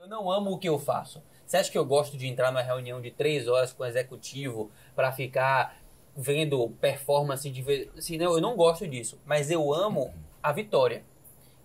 Eu não amo o que eu faço. Você acha que eu gosto de entrar numa reunião de 3 horas com o executivo para ficar vendo performance de vez... Assim, não, eu não gosto disso, mas eu amo a vitória.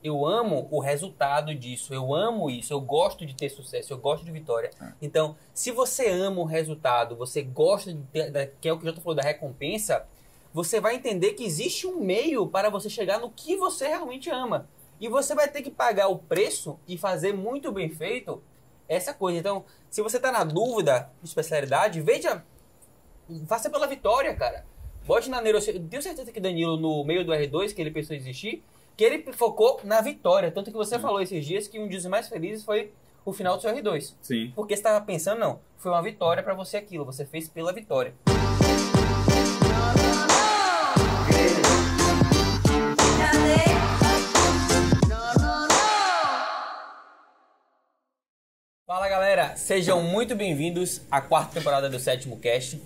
Eu amo o resultado disso, eu amo isso, eu gosto de ter sucesso, eu gosto de vitória. Então, se você ama o resultado, você gosta de ter, que é o que o Jota falou da recompensa, você vai entender que existe um meio para você chegar no que você realmente ama. E você vai ter que pagar o preço e fazer muito bem feito essa coisa. Então, se você está na dúvida de especialidade, faça pela vitória, cara. Bote na neurociência. Tenho certeza que Danilo, no meio do R2, que ele pensou em existir, que ele focou na vitória. Tanto que você falou esses dias que um dos mais felizes foi o final do seu R2. Sim. Porque você estava pensando, não, foi uma vitória para você aquilo. Você fez pela vitória. Fala galera, sejam muito bem-vindos à 4ª temporada do 7º Cast.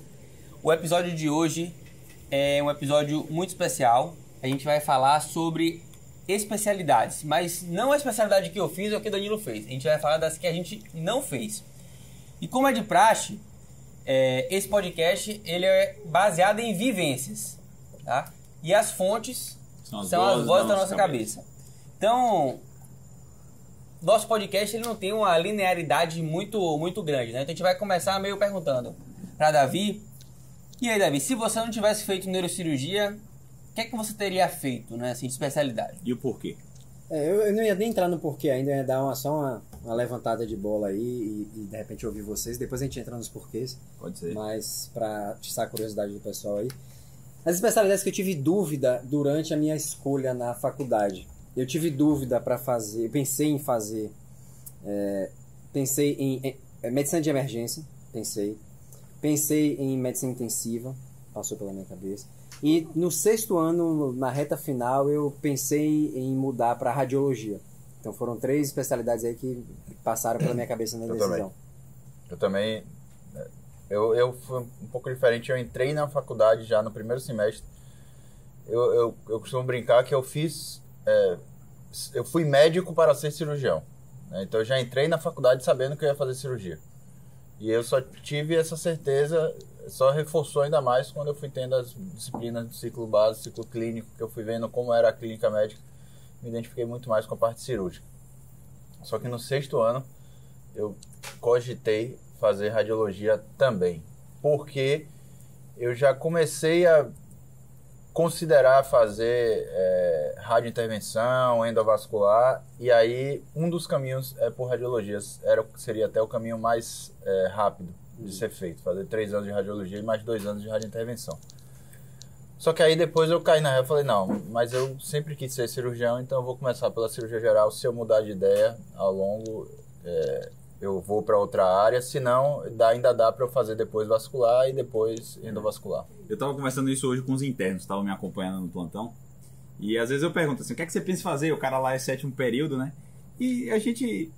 O episódio de hoje é um episódio muito especial. A gente vai falar sobre especialidades, mas não a especialidade que eu fiz ou que o Danilo fez. A gente vai falar das que a gente não fez. E como é de praxe, esse podcast ele é baseado em vivências, tá? E as fontes são as vozes da nossa cabeça. Então, nosso podcast ele não tem uma linearidade muito grande, né? Então a gente vai começar meio perguntando para Davi. E aí, Davi, se você não tivesse feito neurocirurgia, o que é que você teria feito, né, assim, de especialidade? E o porquê? Eu não ia nem entrar no porquê ainda, ia dar só uma levantada de bola aí e de repente ouvir vocês. Depois a gente entra nos porquês. Pode ser. Mas para atiçar a curiosidade do pessoal aí. As especialidades que eu tive dúvida durante a minha escolha na faculdade. Eu tive dúvida para fazer, eu pensei em fazer, pensei em medicina de emergência, pensei em medicina intensiva, passou pela minha cabeça. E no 6º ano, na reta final, eu pensei em mudar para radiologia. Então foram 3 especialidades aí que passaram pela minha cabeça na decisão. Eu também. Eu fui um pouco diferente. Eu entrei na faculdade já no primeiro semestre. Eu costumo brincar que eu fui médico para ser cirurgião, né? Então eu já entrei na faculdade sabendo que eu ia fazer cirurgia. E eu só tive essa certeza, só reforçou ainda mais quando eu fui tendo as disciplinas do ciclo básico, ciclo clínico, que eu fui vendo como era a clínica médica, me identifiquei muito mais com a parte cirúrgica. Só que no 6º ano eu cogitei fazer radiologia também, porque eu já comecei a considerar fazer radiointervenção, endovascular, e aí um dos caminhos é por radiologia, seria até o caminho mais rápido de ser feito, fazer 3 anos de radiologia e mais 2 anos de radiointervenção. Só que aí depois eu caí na real e falei, não, mas eu sempre quis ser cirurgião, então eu vou começar pela cirurgia geral. Se eu mudar de ideia ao longo, eu vou para outra área, senão ainda dá para eu fazer depois vascular e depois endovascular. Eu tava conversando isso hoje com os internos, estavam me acompanhando no plantão, e às vezes eu pergunto assim, o que é que você pensa em fazer? O cara lá é 7º período, né? E a gente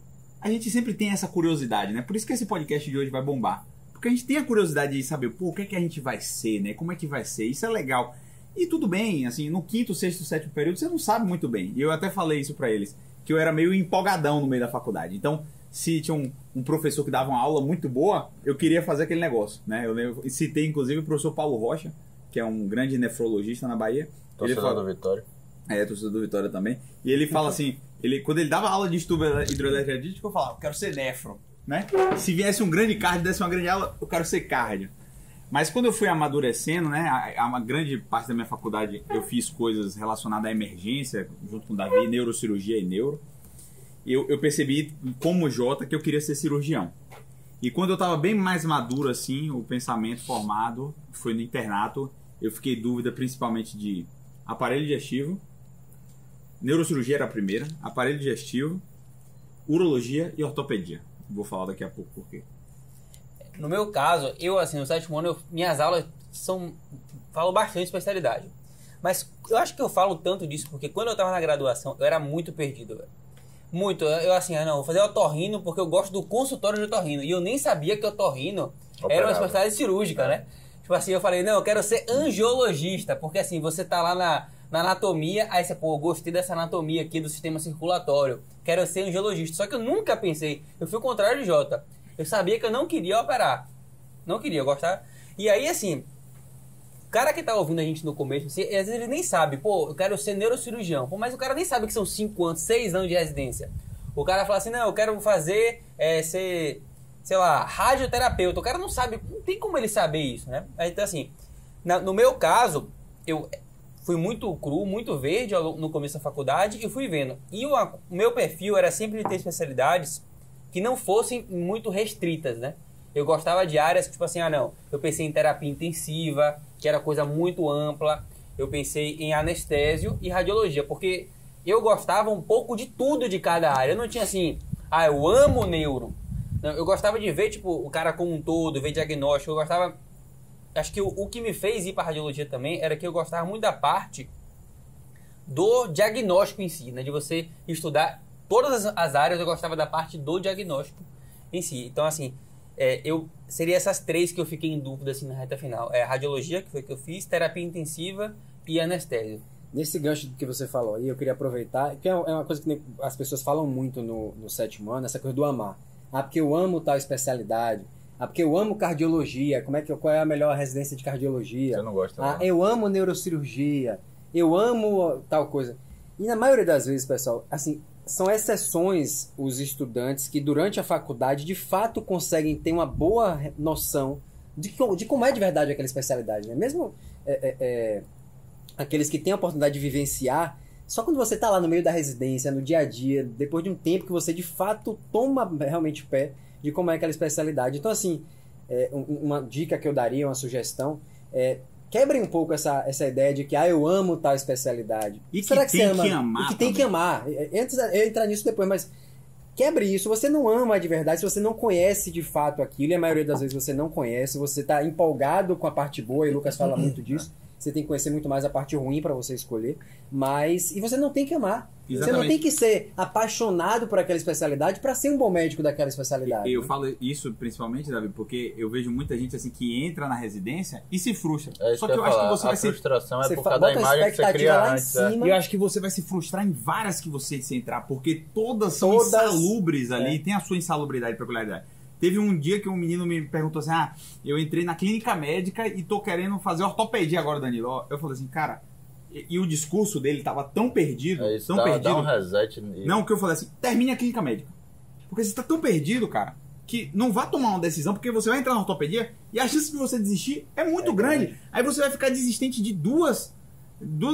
sempre tem essa curiosidade, né? Por isso que esse podcast de hoje vai bombar. Porque a gente tem a curiosidade de saber, o que é que a gente vai ser, né? Como é que vai ser? Isso é legal. E tudo bem, assim, no 5º, 6º, 7º período, você não sabe muito bem. E eu até falei isso pra eles, que eu era meio empolgadão no meio da faculdade. Então, se tinha um professor que dava uma aula muito boa, eu queria fazer aquele negócio, né? Eu citei, inclusive, o professor Paulo Rocha, que é um grande nefrologista na Bahia. Torcedor do Vitória. Torcedor do Vitória também. E ele fala assim, quando ele dava aula de estudo hidroeletroalítico, eu falava, eu quero ser nefro, né? Se viesse um grande cardio, desse uma grande aula, eu quero ser cardio. Mas quando eu fui amadurecendo, né, uma grande parte da minha faculdade eu fiz coisas relacionadas à emergência, junto com o Davi, neurocirurgia e neuro. Eu percebi, como Jota, que eu queria ser cirurgião. E quando eu estava bem mais maduro, assim, o pensamento formado, foi no internato, eu fiquei em dúvida principalmente de aparelho digestivo, neurocirurgia era a primeira, aparelho digestivo, urologia e ortopedia. Vou falar daqui a pouco por quê. No meu caso, eu, assim, no 7º ano, minhas aulas falo bastante de especialidade. Mas eu acho que eu falo tanto disso porque quando eu estava na graduação, eu era muito perdido, velho. Muito. Eu assim, não, vou fazer otorrino porque eu gosto do consultório de otorrino. E eu nem sabia que otorrino era uma especialidade cirúrgica, né? Tipo assim, eu falei, não, eu quero ser angiologista. Porque assim, você tá lá na anatomia, aí você, pô, eu gostei dessa anatomia aqui do sistema circulatório, quero ser angiologista. Só que eu nunca pensei, eu fui o contrário de Jota. Eu sabia que eu não queria operar. Não queria, eu gostava. E aí, assim, o cara que tá ouvindo a gente no começo, assim, às vezes ele nem sabe, pô, eu quero ser neurocirurgião. Pô, mas o cara nem sabe que são 5 anos, 6 anos de residência. O cara fala assim, não, eu quero fazer, ser, sei lá, radioterapeuta. O cara não sabe, não tem como ele saber isso, né? Então, assim, no meu caso, eu fui muito cru, muito verde no começo da faculdade e fui vendo. E o meu perfil era sempre de ter especialidades que não fossem muito restritas, né? Eu gostava de áreas, tipo assim, eu pensei em terapia intensiva, que era coisa muito ampla. Eu pensei em anestésio e radiologia, porque eu gostava um pouco de tudo de cada área. Eu não tinha assim, eu amo neuro. Não, eu gostava de ver, tipo, o cara como um todo, ver diagnóstico. Eu gostava... Acho que o que me fez ir para radiologia também era que eu gostava muito da parte do diagnóstico em si, né? De você estudar todas as áreas, eu gostava da parte do diagnóstico em si. Então, assim, seria essas 3 que eu fiquei em dúvida assim, na reta final. Radiologia, que foi que eu fiz, terapia intensiva e anestésio. Nesse gancho que você falou aí, eu queria aproveitar, que é uma coisa que as pessoas falam muito no 7º ano, essa coisa do amar. Porque eu amo tal especialidade. Porque eu amo cardiologia. Qual é a melhor residência de cardiologia? Você não gosta, não. Eu amo neurocirurgia. Eu amo tal coisa. E na maioria das vezes, pessoal, assim, são exceções os estudantes que durante a faculdade de fato conseguem ter uma boa noção de como é de verdade aquela especialidade, né? Mesmo aqueles que têm a oportunidade de vivenciar, só quando você está lá no meio da residência, no dia a dia, depois de um tempo que você de fato toma realmente pé de como é aquela especialidade. Então, assim, uma dica que eu daria, uma sugestão, quebrem um pouco essa ideia de que eu amo tal especialidade. E será que você tem ama? que amar. E que tem que amar. Antes eu entrar nisso depois, mas quebre isso. Você não ama de verdade, se você não conhece de fato aquilo, e a maioria das vezes você não conhece, você está empolgado com a parte boa, e o Lucas fala muito disso. Você tem que conhecer muito mais a parte ruim para você escolher. E você não tem que amar. Exatamente. Você não tem que ser apaixonado por aquela especialidade para ser um bom médico daquela especialidade. Eu falo isso principalmente, Davi, porque eu vejo muita gente assim que entra na residência e se frustra. Só que eu acho que você vai se... A frustração é por causa da imagem que você cria antes. E eu acho que você vai se frustrar em várias que você entrar, porque todas são insalubres ali, tem a sua insalubridade e peculiaridade. Teve um dia que um menino me perguntou assim, eu entrei na clínica médica e tô querendo fazer ortopedia agora, Danilo. Eu falei assim, cara, e o discurso dele tava tão perdido, tão perdido. Dá um reset. Não, que eu falei assim, termine a clínica médica. Porque você tá tão perdido, cara, que não vá tomar uma decisão, porque você vai entrar na ortopedia e a chance de você desistir é muito grande. Aí você vai ficar desistente de duas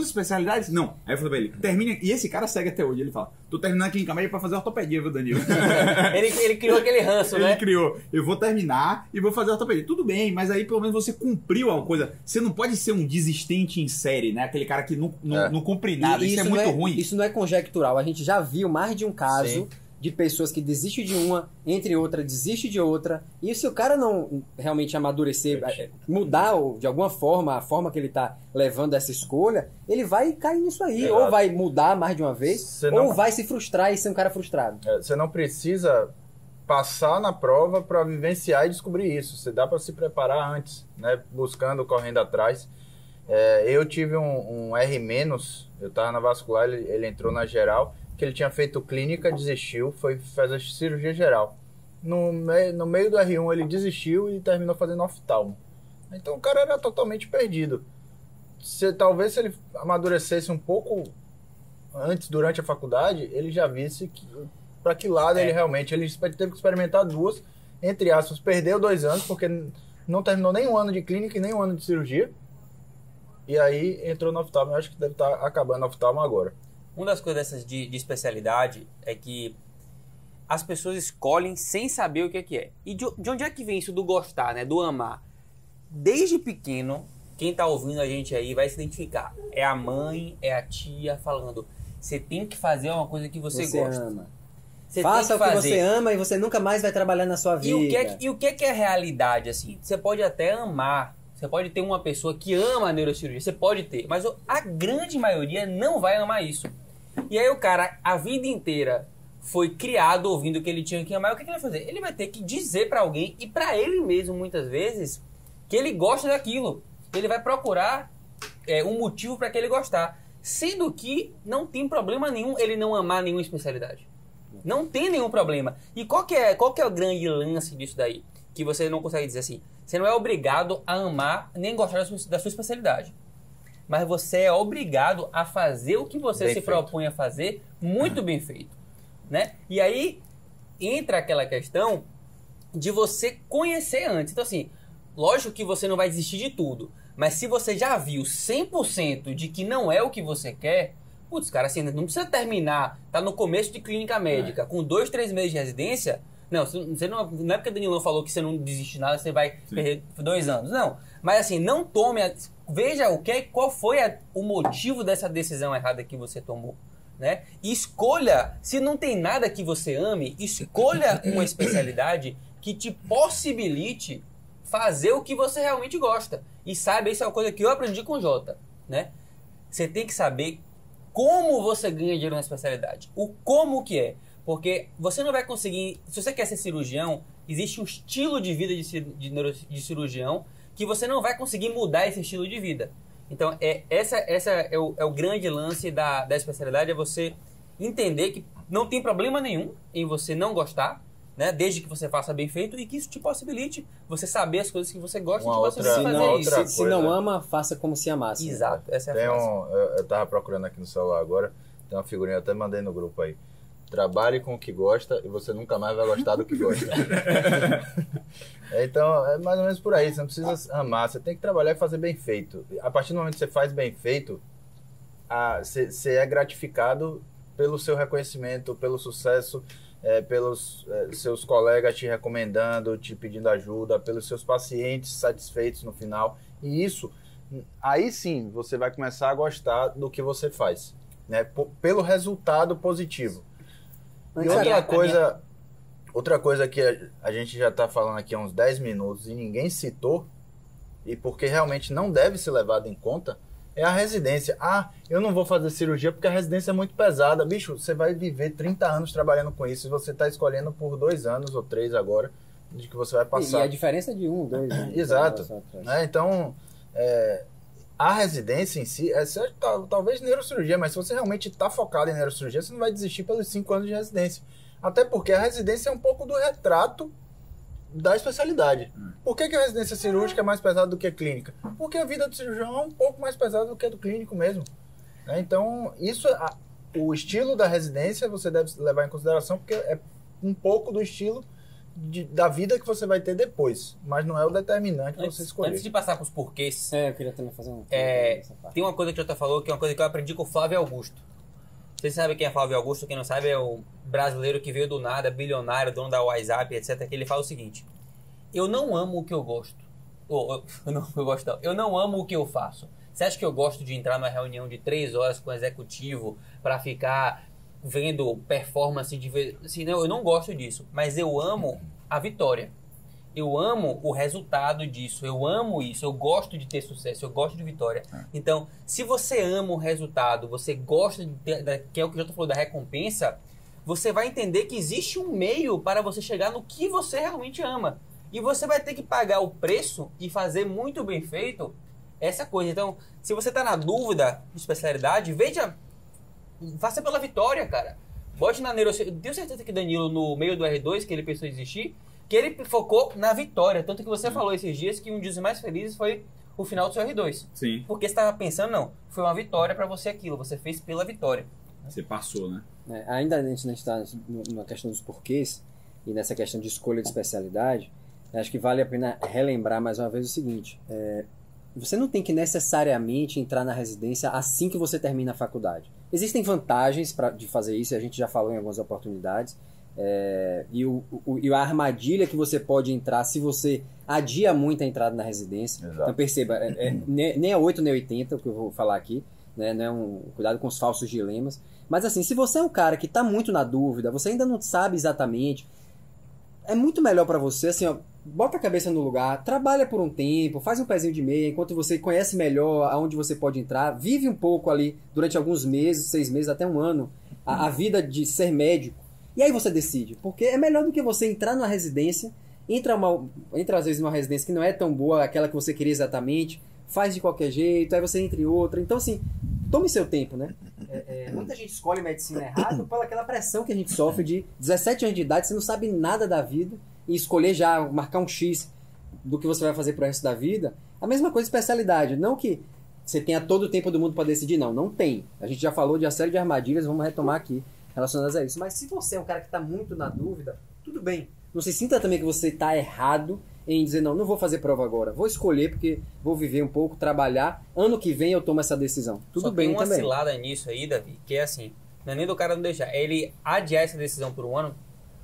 especialidades? Não. Aí eu falei pra ele, termina. E esse cara segue até hoje. Ele fala, tô terminando a clínica médica pra fazer ortopedia, viu, Danilo? ele criou aquele ranço, né? Ele criou. Eu vou terminar e vou fazer ortopedia. Tudo bem, mas aí pelo menos você cumpriu alguma coisa. Você não pode ser um desistente em série, né? Aquele cara que não cumpre nada. Isso é muito ruim. Isso não é conjectural. A gente já viu mais de um caso... Sim. De pessoas que desistem de uma, entre outra, desiste de outra. E se o cara não realmente amadurecer, mudar de alguma forma a forma que ele está levando essa escolha, ele vai cair nisso aí. Ou vai mudar mais de uma vez, ou vai se frustrar e ser um cara frustrado. Você não precisa passar na prova para vivenciar e descobrir isso. Você dá para se preparar antes, né? Buscando, correndo atrás. Eu tive um R-, eu estava na vascular, ele entrou na geral, que ele tinha feito clínica, desistiu, foi fazer cirurgia geral. No meio do R1 ele desistiu e terminou fazendo oftalmo. Então o cara era totalmente perdido. Talvez se ele amadurecesse um pouco antes, durante a faculdade, ele já visse para que lado ele realmente... Ele teve que experimentar duas, entre aspas, perdeu 2 anos, porque não terminou nem um ano de clínica e nem um ano de cirurgia. E aí entrou no oftalmo. Eu acho que deve estar acabando o oftalmo agora. Uma das coisas dessas de especialidade é que as pessoas escolhem sem saber o que é. E de onde é que vem isso do gostar, né? Do amar? Desde pequeno, quem tá ouvindo a gente aí vai se identificar. É a mãe, é a tia falando, você tem que fazer uma coisa que você gosta. Ama. Faça o que você ama e você nunca mais vai trabalhar na sua vida. E o que é realidade, assim? Você pode até amar. Você pode ter uma pessoa que ama a neurocirurgia, você pode ter, mas a grande maioria não vai amar isso. E aí o cara, a vida inteira, foi criado ouvindo que ele tinha que amar. E o que ele vai fazer? Ele vai ter que dizer pra alguém, e pra ele mesmo, muitas vezes, que ele gosta daquilo. Ele vai procurar um motivo pra que ele gostar. Sendo que não tem problema nenhum ele não amar nenhuma especialidade. Não tem nenhum problema. E qual que é o grande lance disso daí? Que você não consegue dizer assim, você não é obrigado a amar nem gostar da sua especialidade. Mas você é obrigado a fazer o que você se propõe a fazer muito bem feito. Né? E aí entra aquela questão de você conhecer antes. Então assim, lógico que você não vai desistir de tudo. Mas se você já viu 100% de que não é o que você quer... Putz, cara, assim, não precisa terminar, tá no começo de clínica médica, com 2, 3 meses de residência. Não, você não é porque o Danilão falou que você não desiste de nada, você vai perder 2 anos. Não, mas assim, não tome, veja qual foi o motivo dessa decisão errada que você tomou. Né? E escolha, se não tem nada que você ame, escolha uma especialidade que te possibilite fazer o que você realmente gosta. E sabe, isso é uma coisa que eu aprendi com o Jota. Né? Você tem que saber como você ganha dinheiro na especialidade. O como que é. Porque você não vai conseguir... Se você quer ser cirurgião, existe um estilo de vida de cirurgião que você não vai conseguir mudar esse estilo de vida. Então, essa é o grande lance da especialidade, é você entender que não tem problema nenhum em você não gostar, né? Desde que você faça bem feito e que isso te possibilite você saber as coisas que você gosta e te possibilite fazer isso. Se não ama, faça como se amasse. Exato, essa é a frase. Eu tava procurando aqui no celular agora, tem uma figurinha, eu até mandei no grupo aí. Trabalhe com o que gosta e você nunca mais vai gostar do que gosta. Então, é mais ou menos por aí. Você não precisa amar, você tem que trabalhar e fazer bem feito. A partir do momento que você faz bem feito, você é gratificado pelo seu reconhecimento, pelo sucesso, pelos seus colegas te recomendando, te pedindo ajuda, pelos seus pacientes satisfeitos no final. E isso, aí sim, você vai começar a gostar do que você faz, né? Pelo resultado positivo. E outra coisa que a gente já está falando aqui há uns 10 minutos e ninguém citou, e porque realmente não deve ser levado em conta, é a residência. Eu não vou fazer cirurgia porque a residência é muito pesada. Bicho, você vai viver 30 anos trabalhando com isso e você está escolhendo por 2 anos ou 3 agora de que você vai passar. E a diferença é de 1, 2 anos. Exato. Né? Então, a residência em si, talvez neurocirurgia, mas se você realmente está focado em neurocirurgia, você não vai desistir pelos 5 anos de residência. Até porque a residência é um pouco do retrato da especialidade. Por que a residência cirúrgica é mais pesada do que a clínica? Porque a vida do cirurgião é um pouco mais pesada do que a do clínico mesmo. Né? Então, o estilo da residência você deve levar em consideração, porque é um pouco do estilo da vida que você vai ter depois, mas não é o determinante para você escolher. Antes de passar para os porquês, eu queria também fazer tem uma coisa que o Jota falou, que é uma coisa que eu aprendi com o Flávio Augusto. Vocês sabem quem é Flávio Augusto? Quem não sabe é o brasileiro que veio do nada, bilionário, dono da WhatsApp, etc. Que ele fala o seguinte: eu não amo o que eu gosto. Eu não amo o que eu faço. Você acha que eu gosto de entrar numa reunião de 3 horas com o executivo para ficar vendo performance de vez... Assim, não, eu não gosto disso, mas eu amo a vitória. Eu amo o resultado disso, eu amo isso, eu gosto de ter sucesso, eu gosto de vitória. Então, se você ama o resultado, você gosta que é o que o Jota falou da recompensa, você vai entender que existe um meio para você chegar no que você realmente ama. E você vai ter que pagar o preço e fazer muito bem feito essa coisa. Então, se você está na dúvida de especialidade, faça pela vitória, cara. Bote na neurocirurgia. Tenho certeza que Danilo, no meio do R2, que ele pensou em desistir, que ele focou na vitória. Tanto que você falou esses dias que um dos mais felizes foi o final do seu R2. Sim. Porque você estava pensando, não, foi uma vitória para você aquilo. Você fez pela vitória. Você passou, né? Ainda a gente está na questão dos porquês e nessa questão de escolha de especialidade, acho que vale a pena relembrar mais uma vez o seguinte. Você não tem que necessariamente entrar na residência assim que você termina a faculdade. Existem vantagens de fazer isso, a gente já falou em algumas oportunidades. E a armadilha que você pode entrar se você adia muito a entrada na residência. Exato. Então perceba, nem é 8 nem 80 o que eu vou falar aqui, né? Não é cuidado com os falsos dilemas. Mas assim, se você é um cara que está muito na dúvida, você ainda não sabe exatamente, é muito melhor para você, assim, ó, bota a cabeça no lugar, trabalha por um tempo, faz um pezinho de meia, enquanto você conhece melhor aonde você pode entrar, vive um pouco ali durante alguns meses, 6 meses, até 1 ano, a vida de ser médico. E aí você decide, porque é melhor do que você entrar numa residência, entra às vezes numa residência que não é tão boa, aquela que você queria exatamente, faz de qualquer jeito, aí você entra em outra. Então assim, tome seu tempo, né? Muita gente escolhe medicina errado por aquela pressão que a gente sofre de 17 anos de idade, você não sabe nada da vida e escolher já, marcar um X do que você vai fazer pro resto da vida. A mesma coisa especialidade, não que você tenha todo o tempo do mundo para decidir, não tem. A gente já falou de uma série de armadilhas, vamos retomar aqui relacionadas a isso. Mas se você é um cara que está muito na dúvida, tudo bem. Não se sinta também que você está errado em dizer, não vou fazer prova agora. Vou escolher porque vou viver um pouco, trabalhar. Ano que vem eu tomo essa decisão. Tudo bem também. Tem uma cilada nisso aí, Davi, que é assim, não é nem do cara não deixar. Ele adiar essa decisão por um ano,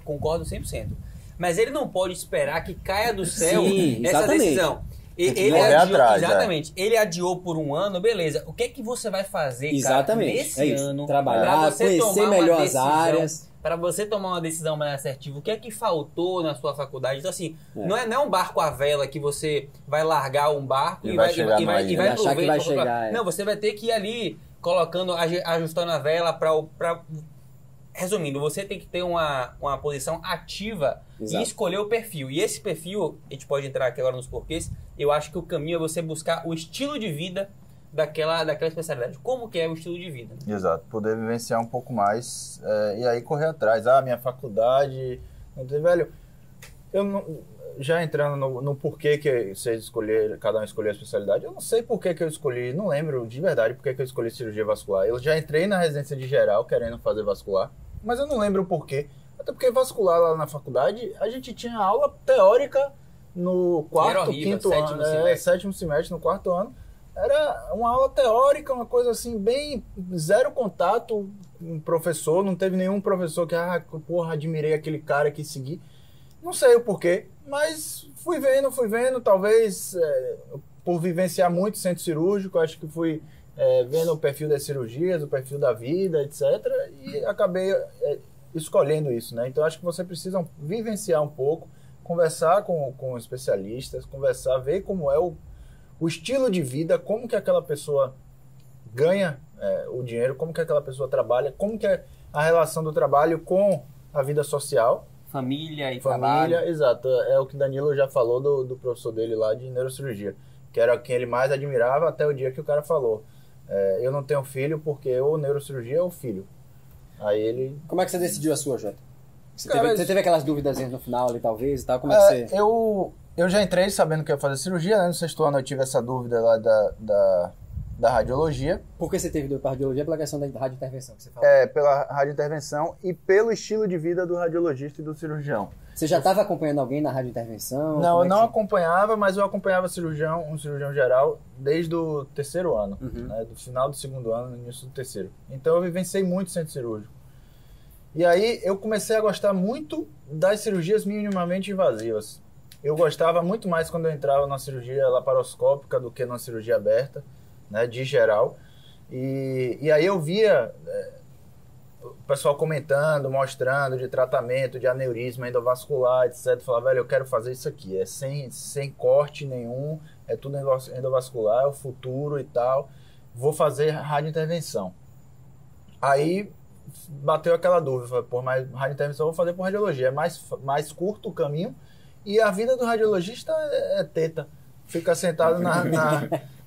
concordo 100%. Mas ele não pode esperar que caia do céu essa decisão. Ele adiou, exatamente. Ele adiou por um ano, beleza. O que é que você vai fazer, cara, nesse ano? Trabalhar, conhecer melhor as áreas. Para você tomar uma decisão mais assertiva, o que é que faltou na sua faculdade? Então, assim, não é um barco à vela que você vai largar um barco e vai achar que vai chegar. Não, você vai ter que ir ali colocando, ajustando a vela para... Resumindo, você tem que ter uma posição ativa. Exato. E escolher o perfil. E esse perfil, a gente pode entrar aqui agora nos porquês, eu acho que o caminho é você buscar o estilo de vida daquela especialidade. Como que é o estilo de vida? Exato, poder vivenciar um pouco mais e aí correr atrás. Minha faculdade... Velho, eu não, já entrando no porquê que vocês escolheram, cada um escolheu a especialidade, eu não sei porquê que eu escolhi, não lembro de verdade porquê que eu escolhi cirurgia vascular. Eu já entrei na residência de geral querendo fazer vascular, mas eu não lembro o porquê. Até porque vascular lá na faculdade, a gente tinha aula teórica no quarto, quinto ano, sétimo semestre, no quarto ano. Era uma aula teórica, uma coisa assim, bem zero contato com o professor, não teve nenhum professor que, admirei aquele cara que segui. Não sei o porquê, mas fui vendo, talvez por vivenciar muito centro cirúrgico, acho que fui vendo o perfil das cirurgias, o perfil da vida, etc. E acabei escolhendo isso, né? Então acho que você precisa vivenciar um pouco, conversar com especialistas, ver como é o estilo de vida, como que aquela pessoa ganha o dinheiro, como que aquela pessoa trabalha, como que é a relação do trabalho com a vida social. Família e trabalho. Exato. É o que Danilo já falou do professor dele lá de neurocirurgia, que era quem ele mais admirava até o dia que o cara falou. Eu não tenho filho porque ou neurocirurgia ou filho. Aí ele... Como é que você decidiu a sua, Jota? Você teve aquelas dúvidas no final ali, talvez, e tal? Como é que você... Eu já entrei sabendo que ia fazer cirurgia, né? No sexto ano eu tive essa dúvida lá da radiologia. Por que você teve dúvida para radiologia? Pela questão da radiointervenção que você falou. Pela radiointervenção e pelo estilo de vida do radiologista e do cirurgião. Você já estava acompanhando alguém na radiointervenção? Não, eu não acompanhava, mas eu acompanhava um cirurgião geral desde o terceiro ano, né? Do final do segundo ano, no início do terceiro. Então eu vivenciei muito centro cirúrgico. E aí eu comecei a gostar muito das cirurgias minimamente invasivas. Eu gostava muito mais quando eu entrava na cirurgia laparoscópica do que na cirurgia aberta, né, de geral. E aí eu via o pessoal comentando, mostrando de tratamento, de aneurisma endovascular, etc. Eu falava, velho, eu quero fazer isso aqui. Sem corte nenhum, é tudo endovascular, é o futuro e tal. Vou fazer radiointervenção. Aí bateu aquela dúvida, falei, mas radiointervenção eu vou fazer por radiologia. É mais curto o caminho. E a vida do radiologista é teta. Fica sentado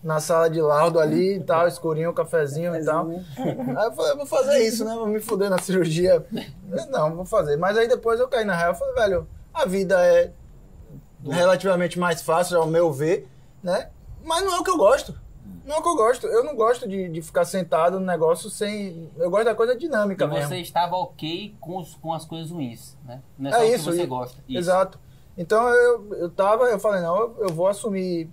na sala de laudo ali e tal, escurinho, cafezinho e tal. Aí eu falei, vou fazer isso, né? Vou me fuder na cirurgia. Não, vou fazer. Mas aí depois eu caí na real e falei, velho, a vida é relativamente mais fácil, ao meu ver, né? Mas não é o que eu gosto. Não é o que eu gosto. Eu não gosto de ficar sentado no negócio sem... Eu gosto da coisa dinâmica mesmo. E você estava ok com as coisas ruins, né? Não é só isso, que você gosta. Isso. Exato. Então eu falei, não, eu vou assumir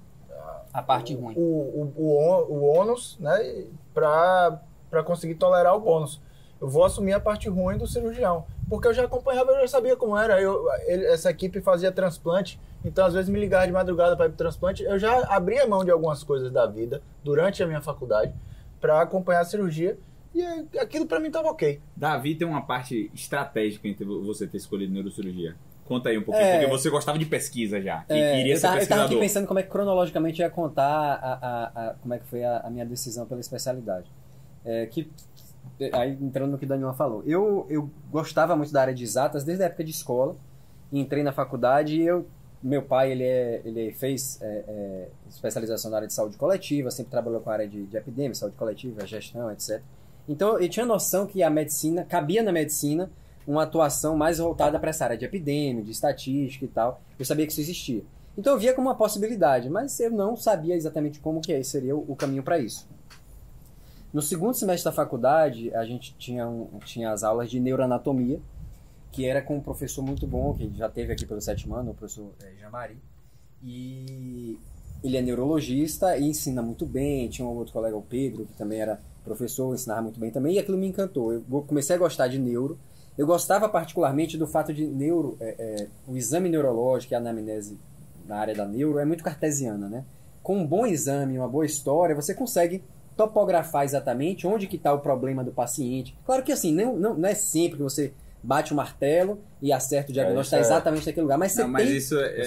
a parte ruim. O ônus, né, pra conseguir tolerar o bônus. Eu vou assumir a parte ruim do cirurgião. Porque eu já acompanhava, eu já sabia como era. Essa equipe fazia transplante, então às vezes me ligava de madrugada para ir pro transplante. Eu já abria mão de algumas coisas da vida durante a minha faculdade para acompanhar a cirurgia. E aquilo para mim tava ok. Davi, tem uma parte estratégica entre você ter escolhido neurocirurgia. Conta aí um pouquinho, porque você gostava de pesquisa já, e queria ser pesquisador. Eu tava aqui pensando como é que cronologicamente eu ia contar como é que foi a minha decisão pela especialidade. Aí entrando no que o Daniel falou. Eu gostava muito da área de exatas desde a época de escola, entrei na faculdade e eu meu pai, ele fez especialização na área de saúde coletiva, sempre trabalhou com a área de epidemia, saúde coletiva, gestão, etc. Então, eu tinha noção que a medicina, cabia na medicina uma atuação mais voltada para essa área de epidemia, de estatística e tal. Eu sabia que isso existia. Então, eu via como uma possibilidade, mas eu não sabia exatamente como que seria o caminho para isso. No segundo semestre da faculdade, a gente tinha as aulas de neuroanatomia, que era com um professor muito bom, que já teve aqui pelo 7º ano, o professor Jamari. E ele é neurologista e ensina muito bem. Tinha um outro colega, o Pedro, que também era professor, ensinava muito bem também, e aquilo me encantou. Eu comecei a gostar de neuro. Eu gostava particularmente do fato de o exame neurológico e a anamnese na área da neuro é muito cartesiana, né? Com um bom exame, uma boa história, você consegue topografar exatamente onde que está o problema do paciente. Claro que assim, não é sempre que você bate o martelo e acerta o diagnóstico, está exatamente naquele lugar, mas você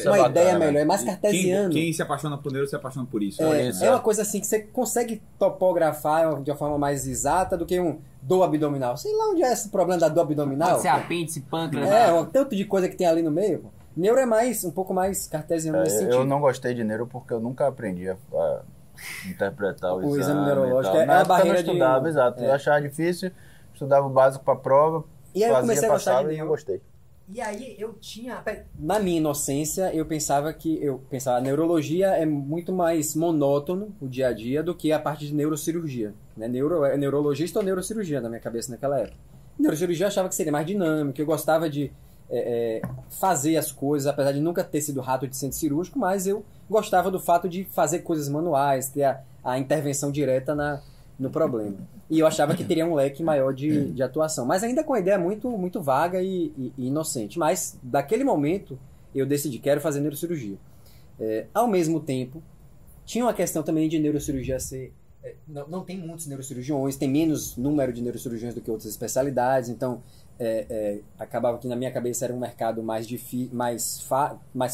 tem uma ideia melhor, é mais cartesiano. Quem se apaixona por neuro se apaixona por isso. É uma coisa assim que você consegue topografar de uma forma mais exata do que dor abdominal. Sei lá onde é esse problema da dor abdominal. Pode ser apêndice, pâncreas. Um tanto de coisa que tem ali no meio. Pô. Neuro é um pouco mais cartesiano nesse sentido. Eu não gostei de neuro porque eu nunca aprendi a interpretar o exame neurológico. É a barreira eu estudava, exato. Eu achava difícil, estudava o básico para a prova, e aí eu comecei a gostar de neuro. E não gostei. E aí eu tinha... Na minha inocência, eu pensava a neurologia é muito mais monótono o dia a dia do que a parte de neurocirurgia. Né? Neurologista ou neurocirurgia na minha cabeça naquela época. Neurocirurgia eu achava que seria mais dinâmico, eu gostava de fazer as coisas, apesar de nunca ter sido rato de centro cirúrgico, mas eu gostava do fato de fazer coisas manuais, ter a intervenção direta no problema. E eu achava que teria um leque maior de atuação. Mas ainda com a ideia muito, muito vaga e inocente. Mas, daquele momento, eu decidi, quero fazer neurocirurgia. Ao mesmo tempo, tinha uma questão também de neurocirurgia ser... Não tem muitos neurocirurgiões, tem menos número de neurocirurgiões do que outras especialidades. Então, acabava que na minha cabeça era um mercado mais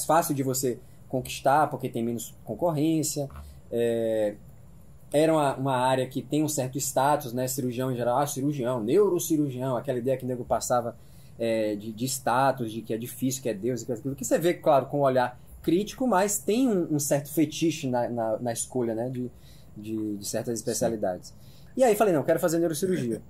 fácil de você conquistar, porque tem menos concorrência. Era uma área que tem um certo status, né? Cirurgião em geral, cirurgião, neurocirurgião, aquela ideia que o nego passava de status, de que é difícil, que é Deus, que você vê, claro, com um olhar crítico, mas tem um certo fetiche na escolha, né? De certas especialidades. E aí falei, não, quero fazer neurocirurgia.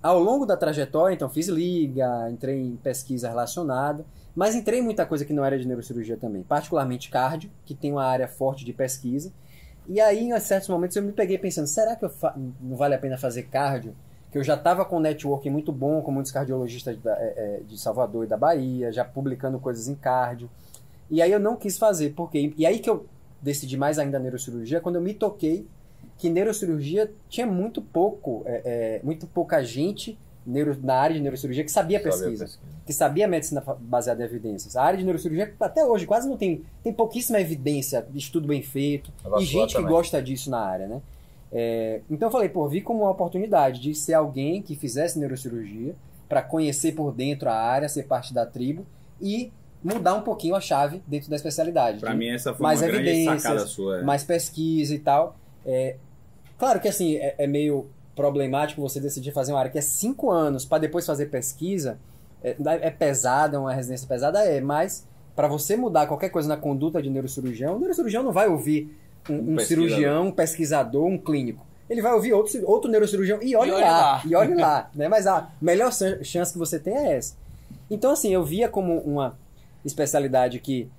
Ao longo da trajetória, então, fiz liga, entrei em pesquisa relacionada, mas entrei em muita coisa que não era de neurocirurgia também, particularmente cardio, que tem uma área forte de pesquisa. E aí, em certos momentos, eu me peguei pensando, será que não vale a pena fazer cardio? Que eu já estava com um networking muito bom, com muitos cardiologistas de Salvador e da Bahia, já publicando coisas em cardio. E aí eu não quis fazer, e aí que eu decidi mais ainda a neurocirurgia, quando eu me toquei que neurocirurgia tinha muito pouca gente na área de neurocirurgia que sabia pesquisa, que sabia medicina baseada em evidências. A área de neurocirurgia, até hoje, quase não tem pouquíssima evidência, estudo bem feito, e gente que gosta disso na área, né? Então eu falei, vi como uma oportunidade de ser alguém que fizesse neurocirurgia para conhecer por dentro a área, ser parte da tribo e mudar um pouquinho a chave dentro da especialidade. Para mim essa foi mais uma grande evidências, sacada sua. Mais pesquisa e tal. Claro que assim, é meio problemático você decidir fazer uma área que é 5 anos para depois fazer pesquisa. É pesada, uma residência pesada, mas para você mudar qualquer coisa na conduta de neurocirurgião, o neurocirurgião não vai ouvir um cirurgião, um pesquisador, um clínico. Ele vai ouvir outro neurocirurgião e olhe lá. Né? Mas a melhor chance que você tem é essa. Então, assim, eu via como uma especialidade que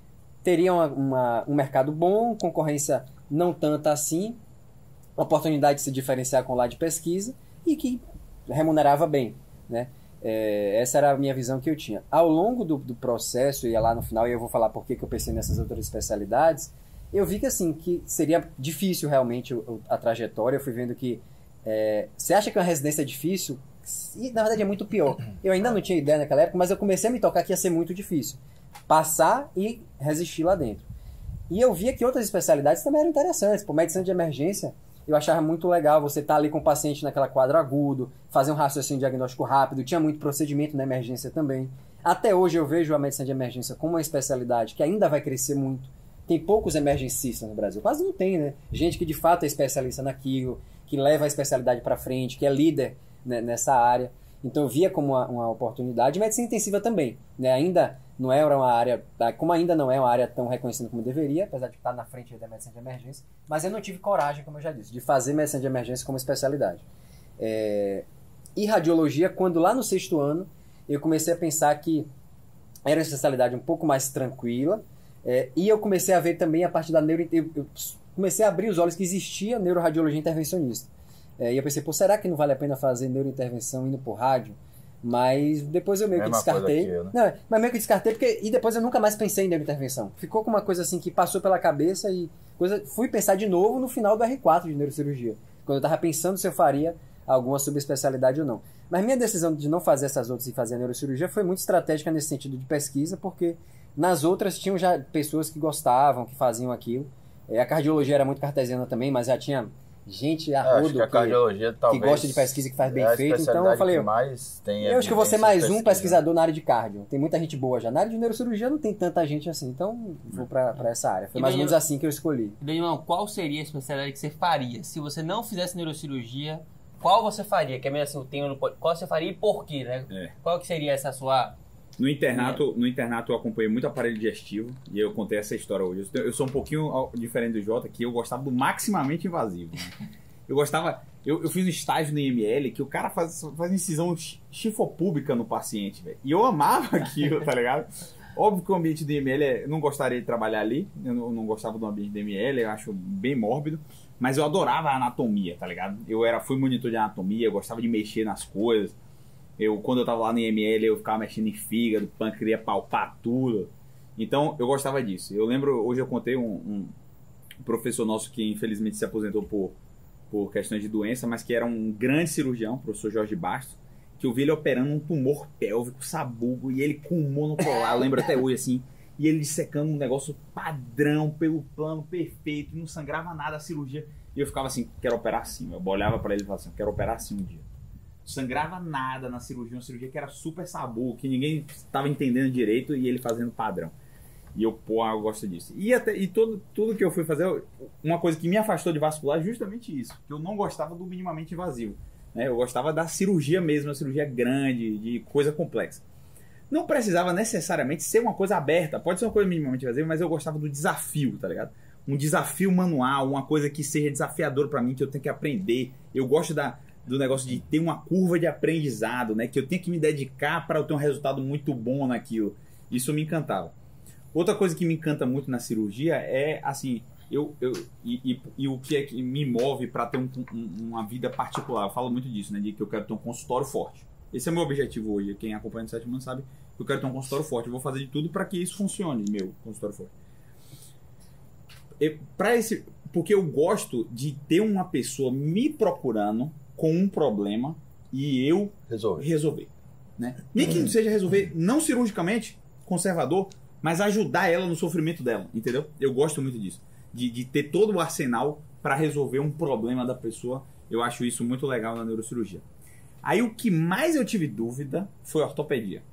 teria um mercado bom, concorrência não tanta assim, oportunidade de se diferenciar com o lado de pesquisa e que remunerava bem, né? Essa era a minha visão que eu tinha. Ao longo do processo, e lá no final, e eu vou falar por que eu pensei nessas outras especialidades, eu vi que, assim, que seria difícil realmente a trajetória. Eu fui vendo que você acha que uma residência é difícil? E, na verdade, é muito pior. Eu ainda não tinha ideia naquela época, mas eu comecei a me tocar que ia ser muito difícil. Passar e resistir lá dentro. E eu via que outras especialidades também eram interessantes. Por medicina de emergência, eu achava muito legal você estar ali com o paciente naquela quadro agudo, fazer um raciocínio diagnóstico rápido, tinha muito procedimento na emergência também. Até hoje eu vejo a medicina de emergência como uma especialidade que ainda vai crescer muito. Tem poucos emergencistas no Brasil, quase não tem, né? Gente que de fato é especialista naquilo, que leva a especialidade para frente, que é líder, né, nessa área. Então eu via como uma oportunidade. Medicina intensiva também, né? Ainda Não era uma área, como ainda não é uma área tão reconhecida como deveria, apesar de estar na frente da medicina de emergência, mas eu não tive coragem, como eu já disse, de fazer medicina de emergência como especialidade. E radiologia, quando lá no 6º ano, eu comecei a pensar que era uma especialidade um pouco mais tranquila, e eu comecei a ver também a parte da eu comecei a abrir os olhos que existia neuroradiologia intervencionista. E eu pensei, será que não vale a pena fazer neurointervenção indo por rádio? Mas depois eu meio que descartei. Aqui, né? Não, mas meio que descartei, e depois eu nunca mais pensei em neurointervenção. Ficou com uma coisa assim que passou pela cabeça e fui pensar de novo no final do R4 de neurocirurgia, quando eu estava pensando se eu faria alguma subespecialidade ou não. Mas minha decisão de não fazer essas outras e fazer a neurocirurgia foi muito estratégica nesse sentido de pesquisa, porque nas outras tinham já pessoas que gostavam, que faziam aquilo. A cardiologia era muito cartesiana também, mas já tinha gente a rodo que gosta de pesquisa, que faz bem feito. Então eu falei, eu acho que eu vou ser mais um pesquisador na área de cardio. Tem muita gente boa já. Na área de neurocirurgia não tem tanta gente assim, então vou pra essa área. Foi mais ou menos assim que eu escolhi. Daniel, qual seria a especialidade que você faria? Se você não fizesse neurocirurgia, qual você faria? Que é meio assim, qual você faria e por quê, né? Qual que seria essa sua... No internato eu acompanhei muito aparelho digestivo e eu contei essa história hoje. Eu sou um pouquinho diferente do Jota, que eu gostava do maximamente invasivo. Né? Eu gostava... Eu fiz um estágio no IML que o cara faz incisão chifopúbica no paciente, velho. E eu amava aquilo, tá ligado? Óbvio que o ambiente do IML, eu não gostaria de trabalhar ali. Eu não gostava do ambiente do IML, eu acho bem mórbido. Mas eu adorava a anatomia, tá ligado? Fui monitor de anatomia, eu gostava de mexer nas coisas. Quando eu tava lá no IML, eu ficava mexendo em fígado, queria palpar tudo. Então, eu gostava disso. Eu lembro, hoje eu contei um professor nosso que infelizmente se aposentou por questões de doença, mas que era um grande cirurgião, o professor Jorge Bastos, que eu vi ele operando um tumor pélvico, sabugo, e ele com o monopolar, eu lembro até hoje assim, e ele dissecando um negócio padrão, pelo plano perfeito, não sangrava nada a cirurgia. E eu ficava assim, quero operar assim. Eu olhava pra ele e falava assim, quero operar assim um dia. Sangrava nada na cirurgia, uma cirurgia que era super sabu, que ninguém estava entendendo direito e ele fazendo padrão. E eu gosto disso. E tudo que eu fui fazer, uma coisa que me afastou de vascular é justamente isso, que eu não gostava do minimamente invasivo. Né? Eu gostava da cirurgia mesmo, uma cirurgia grande, de coisa complexa. Não precisava necessariamente ser uma coisa aberta, pode ser uma coisa minimamente invasiva, mas eu gostava do desafio, tá ligado? Um desafio manual, uma coisa que seja desafiador para mim, que eu tenho que aprender. Eu gosto do negócio de ter uma curva de aprendizado, né? Que eu tenho que me dedicar para eu ter um resultado muito bom naquilo. Isso me encantava. Outra coisa que me encanta muito na cirurgia é, assim, e o que é que me move para ter uma vida particular. Eu falo muito disso, né? De que eu quero ter um consultório forte. Esse é o meu objetivo hoje. Quem acompanha o 7 Manos sabe que eu quero ter um consultório forte. Eu vou fazer de tudo para que isso funcione, meu consultório forte. Porque eu gosto de ter uma pessoa me procurando com um problema e eu resolver. Né? Nem que seja resolver não cirurgicamente, conservador, mas ajudar ela no sofrimento dela, entendeu? Eu gosto muito disso. De ter todo o arsenal para resolver um problema da pessoa. Eu acho isso muito legal na neurocirurgia. Aí o que mais eu tive dúvida foi ortopedia.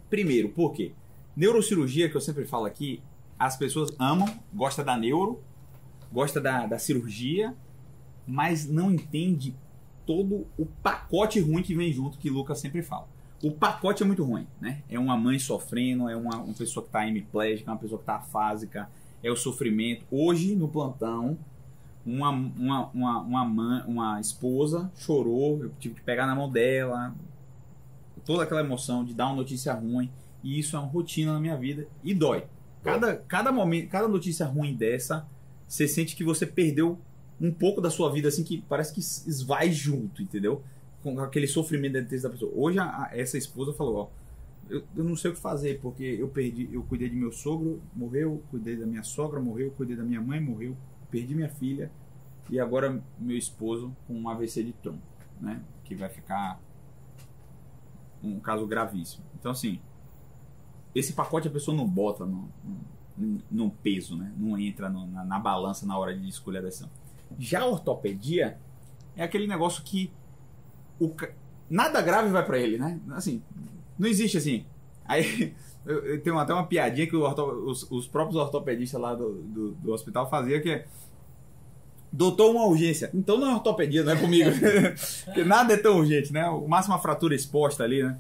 Primeiro, por quê? Neurocirurgia, que eu sempre falo aqui, as pessoas amam, gostam da neuro, gostam da cirurgia, mas não entende todo o pacote ruim que vem junto, que o Lucas sempre fala. O pacote é muito ruim, né? É uma mãe sofrendo, é uma pessoa que está hemiplégica, uma pessoa que está afásica, é o sofrimento. Hoje, no plantão, uma esposa chorou, eu tive que pegar na mão dela, toda aquela emoção de dar uma notícia ruim, e isso é uma rotina na minha vida, e dói. Cada momento, cada notícia ruim dessa, você sente que você perdeu um pouco da sua vida, assim, que parece que esvai junto, entendeu? Com aquele sofrimento dentro da pessoa. Hoje essa esposa falou, ó, eu não sei o que fazer, porque eu cuidei de meu sogro, morreu, cuidei da minha sogra, morreu, cuidei da minha mãe, morreu, perdi minha filha, e agora meu esposo com um AVC de tronco, né? Que vai ficar um caso gravíssimo. Então, assim, esse pacote a pessoa não bota no peso, né? Não entra na balança na hora de escolher a decisão. Já a ortopedia é aquele negócio que nada grave vai pra ele, né? Assim, não existe assim. Aí eu tenho até uma piadinha que os próprios ortopedistas lá do hospital faziam, que é: doutor, uma urgência. Então não é ortopedia, não é comigo. Porque nada é tão urgente, né? O máximo uma fratura exposta ali, né?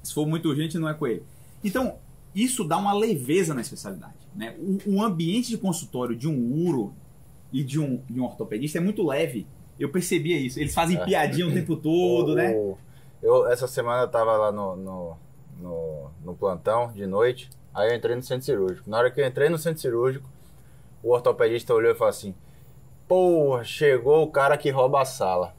Se for muito urgente, não é com ele. Então, isso dá uma leveza na especialidade, né? O ambiente de consultório de um uro e de um ortopedista é muito leve. Eu percebia isso. Eles fazem piadinha o tempo todo, né? Essa semana eu tava lá no plantão de noite, aí eu entrei no centro cirúrgico. Na hora que eu entrei no centro cirúrgico, o ortopedista olhou e falou assim: porra, chegou o cara que rouba a sala.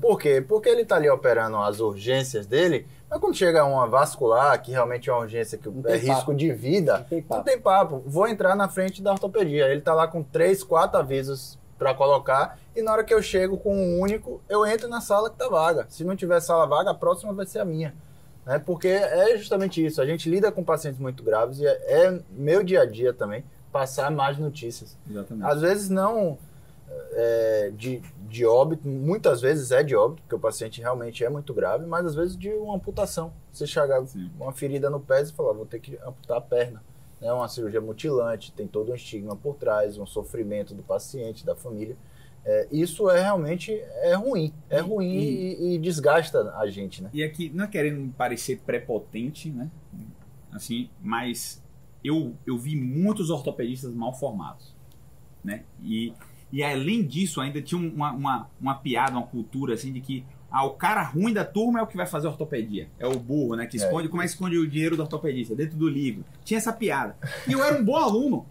Por quê? Porque ele tá ali operando as urgências dele, mas quando chega uma vascular, que realmente é uma urgência que é risco de vida, não tem papo. Vou entrar na frente da ortopedia. Ele tá lá com 3, 4 avisos para colocar, e na hora que eu chego com um único, eu entro na sala que tá vaga. Se não tiver sala vaga, a próxima vai ser a minha. Né? Porque é justamente isso. A gente lida com pacientes muito graves e é meu dia a dia também passar mais notícias. Exatamente. Às vezes não de óbito, muitas vezes é de óbito, porque o paciente realmente é muito grave, mas às vezes de uma amputação. Você chegar uma ferida no pé e falar, vou ter que amputar a perna. É uma cirurgia mutilante, tem todo um estigma por trás, um sofrimento do paciente, da família. Isso realmente ruim. É ruim e desgasta a gente, né? E aqui, não é querendo parecer prepotente, né? Assim, mas eu vi muitos ortopedistas mal formados, né? E além disso, ainda tinha uma piada, uma cultura assim de que o cara ruim da turma é o que vai fazer ortopedia. É o burro, né? Que esconde, como é que esconde o dinheiro do ortopedista? Dentro do livro. Tinha essa piada. E eu era um bom aluno.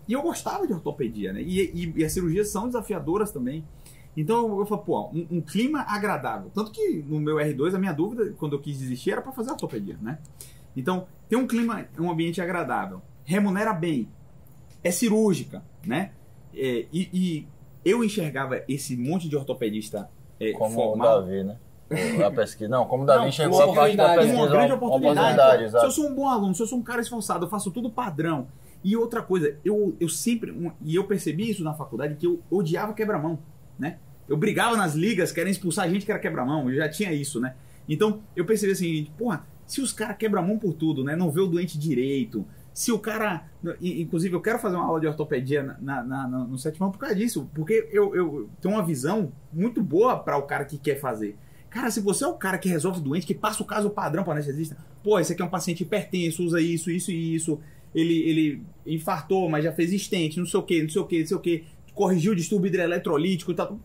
E eu gostava de ortopedia, né? E as cirurgias são desafiadoras também. Então eu falei, pô, um clima agradável. Tanto que no meu R2, a minha dúvida, quando eu quis desistir, era para fazer ortopedia, né? Então, tem um ambiente agradável. Remunera bem. É cirúrgica, né? E eu enxergava esse monte de ortopedista como formado. o Davi, né? A pesquisa. Não, como o Davi chegou a parte da pesquisa. Uma grande oportunidade. Se exato. eu sou um bom aluno, se eu sou um cara esforçado, eu faço tudo padrão. E outra coisa, eu sempre... E eu percebi isso na faculdade, que eu odiava quebra-mão, né? Eu brigava nas ligas, querendo expulsar a gente que era quebra-mão. Eu já tinha isso, né? Então, eu percebi assim, porra, se os caras quebram-mão por tudo, né? Não vê o doente direito... Se o cara... Inclusive, eu quero fazer uma aula de ortopedia no 7º por causa disso. Porque eu tenho uma visão muito boa para o cara que quer fazer. Cara, se você é o cara que resolve o doente, que passa o caso padrão para o anestesista, pô, esse aqui é um paciente hipertenso, usa isso, isso e isso, ele infartou, mas já fez stent, não sei o que, corrigiu o distúrbio hidroeletrolítico e tal.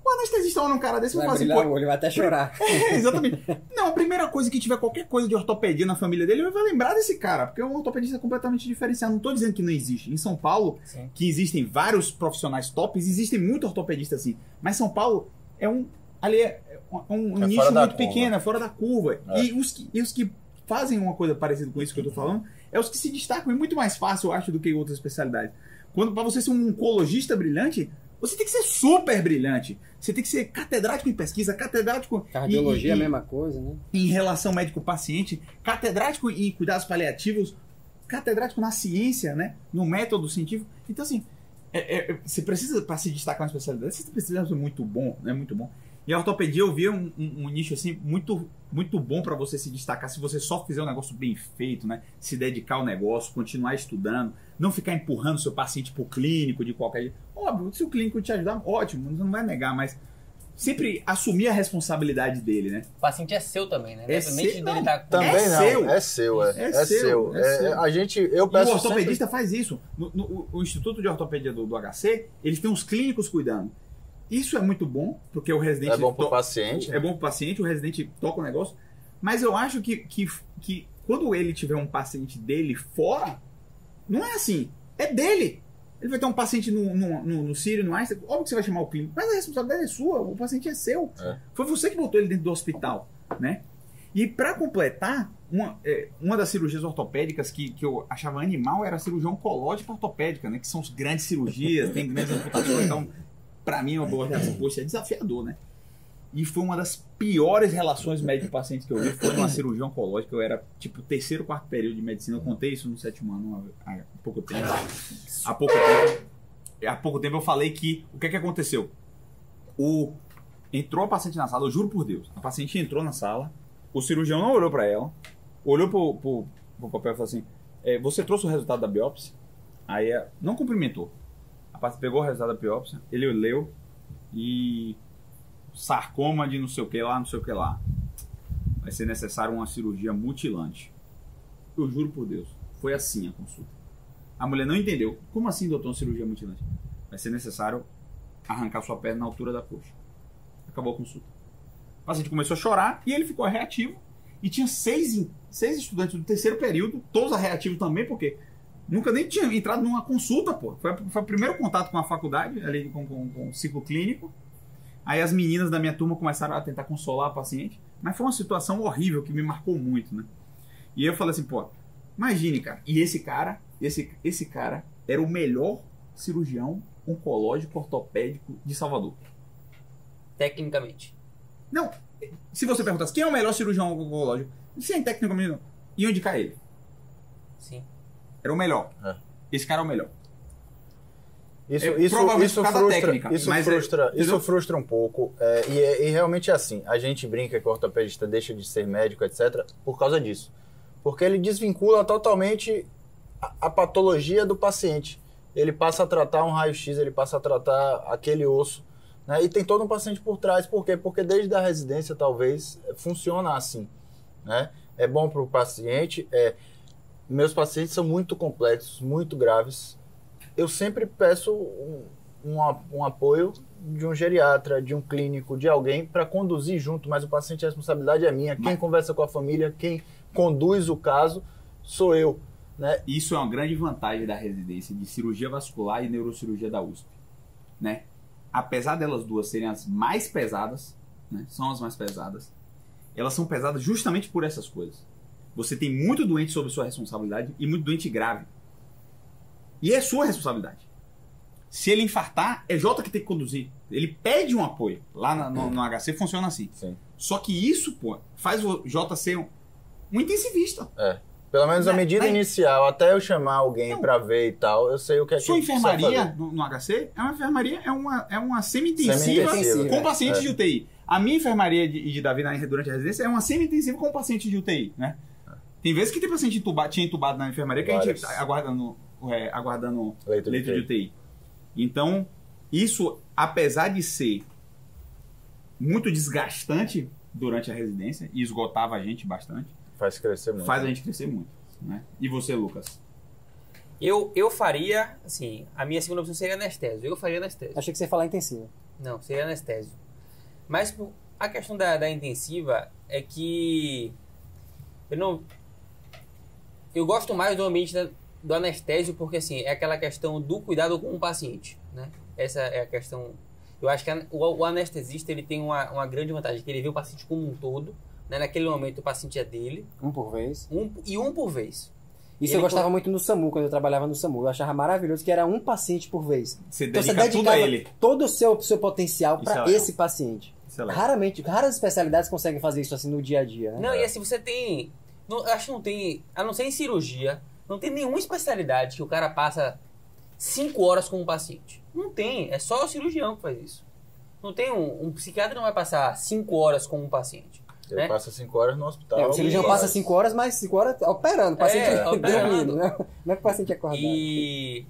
O anestesista olha um cara desse e fala assim, pô, ele vai até chorar. Exatamente. Não, a primeira coisa que tiver qualquer coisa de ortopedia na família dele, ele vai lembrar desse cara, porque é um ortopedista completamente diferenciado. Não estou dizendo que não existe. Em São Paulo, que existem vários profissionais tops, existem muito ortopedistas assim. Mas São Paulo é um nicho muito pequeno, é fora da curva. E os que fazem uma coisa parecida com isso que eu estou falando, é os que se destacam. É muito mais fácil, eu acho, do que outras especialidades. Quando para você ser um oncologista brilhante, você tem que ser super brilhante. Você tem que ser catedrático em pesquisa, catedrático... Cardiologia é a mesma coisa, né? Em relação médico-paciente, catedrático em cuidados paliativos, catedrático na ciência, né? No método científico. Então, assim, você precisa, para se destacar na especialidade, você precisa ser muito bom, né? Muito bom. E a ortopedia eu vi um nicho, assim, muito, muito bom para você se destacar se você só fizer um negócio bem feito, né? Se dedicar ao negócio, continuar estudando, não ficar empurrando seu paciente pro clínico de qualquer jeito. Óbvio, se o clínico te ajudar, ótimo, não vai negar, mas sempre assumir a responsabilidade dele, né? O paciente é seu também, né? Independente dele tá com... Também é não, seu. é seu. É seu. Eu peço E o ortopedista sempre... faz isso. O Instituto de Ortopedia do HC, eles têm uns clínicos cuidando. Isso é muito bom, porque o residente... É bom pro paciente. É bom pro paciente, o residente toca o negócio. Mas eu acho que quando ele tiver um paciente dele fora, não é assim. É dele. Ele vai ter um paciente no Sírio, no Einstein, óbvio que você vai chamar o clínico, mas a responsabilidade é sua, o paciente é seu. Foi você que botou ele dentro do hospital, né? E para completar, uma das cirurgias ortopédicas que eu achava animal era a cirurgia oncológica ortopédica, né? Que são as grandes cirurgias, tem grandes amputações, então, para mim, é desafiador, né? E foi uma das piores relações médico-paciente que eu vi, foi uma cirurgia oncológica. Eu era, tipo, 3º, 4º período de medicina. Eu contei isso no 7º ano há pouco tempo. Há pouco tempo eu falei que... O que aconteceu? Entrou a paciente na sala, eu juro por Deus. A paciente entrou na sala, o cirurgião não olhou para ela, olhou pro papel e falou assim, você trouxe o resultado da biópsia? Aí não cumprimentou. A paciente pegou o resultado da biópsia, ele leu e... sarcoma de não sei o que lá. Vai ser necessário uma cirurgia mutilante. eu juro por Deus, foi assim a consulta. A mulher não entendeu. Como assim, doutor, uma cirurgia mutilante? Vai ser necessário arrancar sua perna na altura da coxa. Acabou a consulta. O paciente começou a chorar e ele ficou reativo. E tinha seis estudantes do terceiro período, todos reativos também, porque nunca nem tinha entrado numa consulta, pô. Foi o primeiro contato com a faculdade, ali com o ciclo clínico. Aí as meninas da minha turma começaram a tentar consolar a paciente. Mas foi uma situação horrível que me marcou muito, né? E eu falei assim, pô, imagine, cara. E esse cara era o melhor cirurgião oncológico ortopédico de Salvador. Tecnicamente. Não, se você perguntasse quem é o melhor cirurgião oncológico, sem tecnicamente não, iam indicar ele. Sim. Era o melhor. É. Esse cara é o melhor. Isso frustra, frustra um pouco. E realmente é assim. A gente brinca que o ortopedista deixa de ser médico, etc., por causa disso. Porque ele desvincula totalmente a patologia do paciente. Ele passa a tratar um raio-x, ele passa a tratar aquele osso. Né? E tem todo um paciente por trás. Por quê? Porque desde a residência, talvez, funciona assim. Né? É bom para o paciente. Meus pacientes são muito complexos, muito graves. Eu sempre peço um apoio de um geriatra, de um clínico, de alguém para conduzir junto, mas o paciente, a responsabilidade é minha. Quem conversa com a família, quem conduz o caso, sou eu. Né? Isso é uma grande vantagem da residência de cirurgia vascular e neurocirurgia da USP. Né? Apesar delas duas serem as mais pesadas, né? São as mais pesadas, elas são pesadas justamente por essas coisas. Você tem muito doente sob sua responsabilidade e muito doente grave. E é sua responsabilidade. Se ele infartar, é Jota que tem que conduzir. Ele pede um apoio. Lá no HC funciona assim. Sim. Só que isso, pô, faz o Jota ser um intensivista. Pelo menos a medida inicial, até eu chamar alguém para ver e tal, eu sei o que é que sua enfermaria no HC é uma enfermaria, é uma semi-intensiva com paciente de UTI. A minha enfermaria de Davi durante a residência é uma semi-intensiva com paciente de UTI, né? Tem vezes que tem paciente tinha entubado na enfermaria que a gente aguardando leito de UTI. Então, isso, apesar de ser muito desgastante durante a residência e esgotava a gente bastante, faz crescer muito. Faz a gente crescer muito. Né? E você, Lucas? Eu faria, assim, a minha segunda opção seria anestésio. Eu faria anestésio. Achei que você ia falar intensiva. Não, seria anestésio. Mas a questão da intensiva é que eu gosto mais do ambiente do anestésio porque, assim, é aquela questão do cuidado com o paciente, né? Essa é a questão. Eu acho que o anestesista ele tem uma grande vantagem, que ele vê o paciente como um todo, né? Naquele momento o paciente é dele. Um por vez. Um por vez. Isso eu gostava muito no SAMU, quando eu trabalhava no SAMU. Eu achava maravilhoso que era um paciente por vez. Então você dedicava tudo a ele. Todo o seu potencial para esse paciente. Raras especialidades conseguem fazer isso assim no dia a dia, né? Não, e assim, você tem... acho que não tem... A não ser em cirurgia, não tem nenhuma especialidade que o cara passa 5 horas com um paciente. Não tem. É só o cirurgião que faz isso. Não tem um psiquiatra não vai passar 5 horas com um paciente. Ele passa 5 horas no hospital. O cirurgião passa 5 horas, mas 5 horas operando. O paciente dormindo, né? Não é que o paciente acordado. E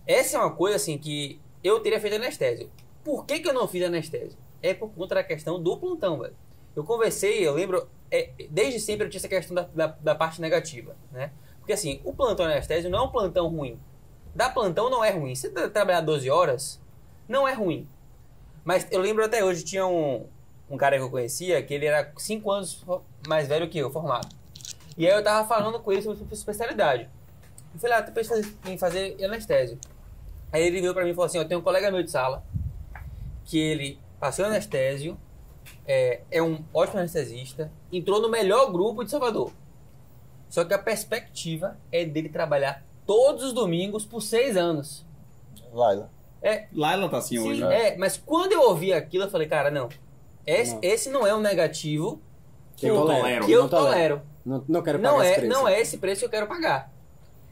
essa é uma coisa assim que eu teria feito anestésio. Por que eu não fiz anestésio? É por conta da questão do plantão, velho. Eu conversei, eu lembro, desde sempre eu tinha essa questão da parte negativa, né? Porque assim, o plantão anestésio não é um plantão ruim. Dar plantão não é ruim. Se você trabalhar 12 horas, não é ruim. Mas eu lembro até hoje, tinha um cara que eu conhecia, que ele era 5 anos mais velho que eu, formado. E aí eu tava falando com ele sobre especialidade. Eu falei, tu pensa em fazer anestésio. Aí ele veio pra mim e falou assim, eu tenho um colega meu de sala, que ele passou anestésio, é um ótimo anestesista, entrou no melhor grupo de Salvador. Só que a perspectiva é dele trabalhar todos os domingos por 6 anos. Laila. Laila tá assim sim, hoje, né? Mas quando eu ouvi aquilo, eu falei, cara, não. Esse não é um negativo que eu tolero. Não quero pagar esse preço. Não é esse preço que eu quero pagar.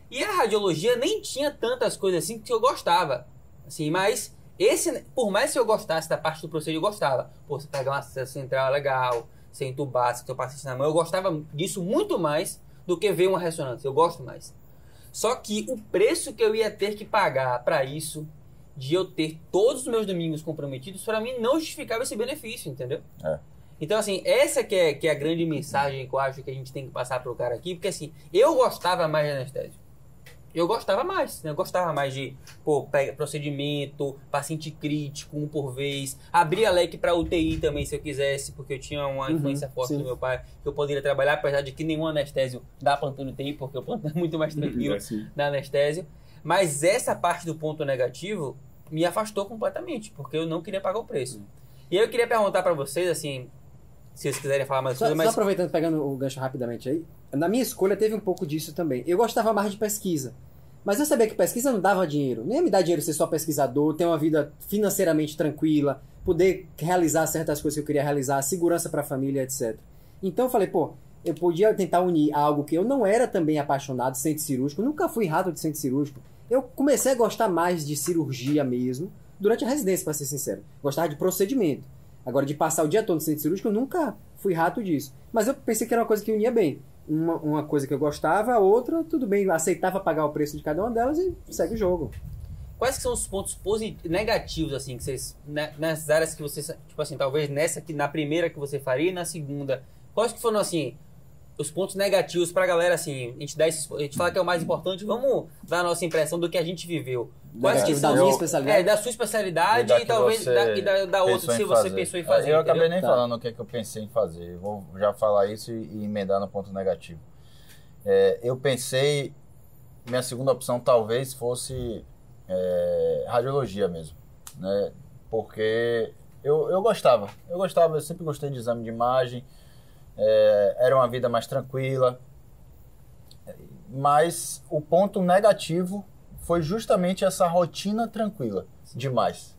E a radiologia nem tinha tantas coisas assim que eu gostava. Assim, mas por mais que eu gostasse da parte do procedimento, eu gostava. Pô, você pegar uma acesso central legal, você entubar, você ter o paciente na mão. Eu gostava disso muito mais do que ver uma ressonância. Eu gosto mais. Só que o preço que eu ia ter que pagar para isso, de eu ter todos os meus domingos comprometidos, para mim não justificava esse benefício, entendeu? Então, assim, essa que é a grande mensagem que eu acho que a gente tem que passar pro cara aqui, porque assim, eu gostava mais de anestésio. Eu gostava mais, né? Eu gostava mais de, procedimento, paciente crítico, um por vez. Abria leque para UTI também, se eu quisesse, porque eu tinha uma influência forte do meu pai, que eu poderia trabalhar, apesar de que nenhum anestésio dá plantão UTI, porque o plantão é muito mais tranquilo da anestésio. Mas essa parte do ponto negativo me afastou completamente, porque eu não queria pagar o preço. E aí eu queria perguntar para vocês, assim, se vocês quiserem falar mais coisa, mas... Só aproveitando, pegando o gancho rapidamente aí, na minha escolha teve um pouco disso também. Eu gostava mais de pesquisa. Mas eu sabia que pesquisa não dava dinheiro. Nem ia me dar dinheiro ser só pesquisador, ter uma vida financeiramente tranquila, poder realizar certas coisas que eu queria realizar, segurança para a família, etc. Então eu falei, eu podia tentar unir algo que eu não era também apaixonado, centro cirúrgico, nunca fui rato de centro cirúrgico. Eu comecei a gostar mais de cirurgia mesmo, durante a residência, para ser sincero. Gostava de procedimento. Agora, de passar o dia todo no centro cirúrgico, eu nunca fui rato disso. Mas eu pensei que era uma coisa que unia bem. Uma coisa que eu gostava, a outra, tudo bem, aceitava pagar o preço de cada uma delas e segue o jogo. Quais que são os pontos negativos, assim, que vocês, nas áreas que vocês, tipo assim, talvez nessa aqui, na primeira que você faria e na segunda, quais que foram, assim, os pontos negativos pra galera, assim, a gente fala que é o mais importante, vamos dar a nossa impressão do que a gente viveu. Quais que são da minha especialidade? Da sua especialidade e talvez da outra, se você pensou em fazer. Eu acabei nem falando o que eu pensei em fazer. Vou já falar isso e emendar no ponto negativo. Eu pensei, minha segunda opção talvez fosse radiologia mesmo, né? Porque eu gostava, eu sempre gostei de exame de imagem, era uma vida mais tranquila, mas o ponto negativo foi justamente essa rotina tranquila demais.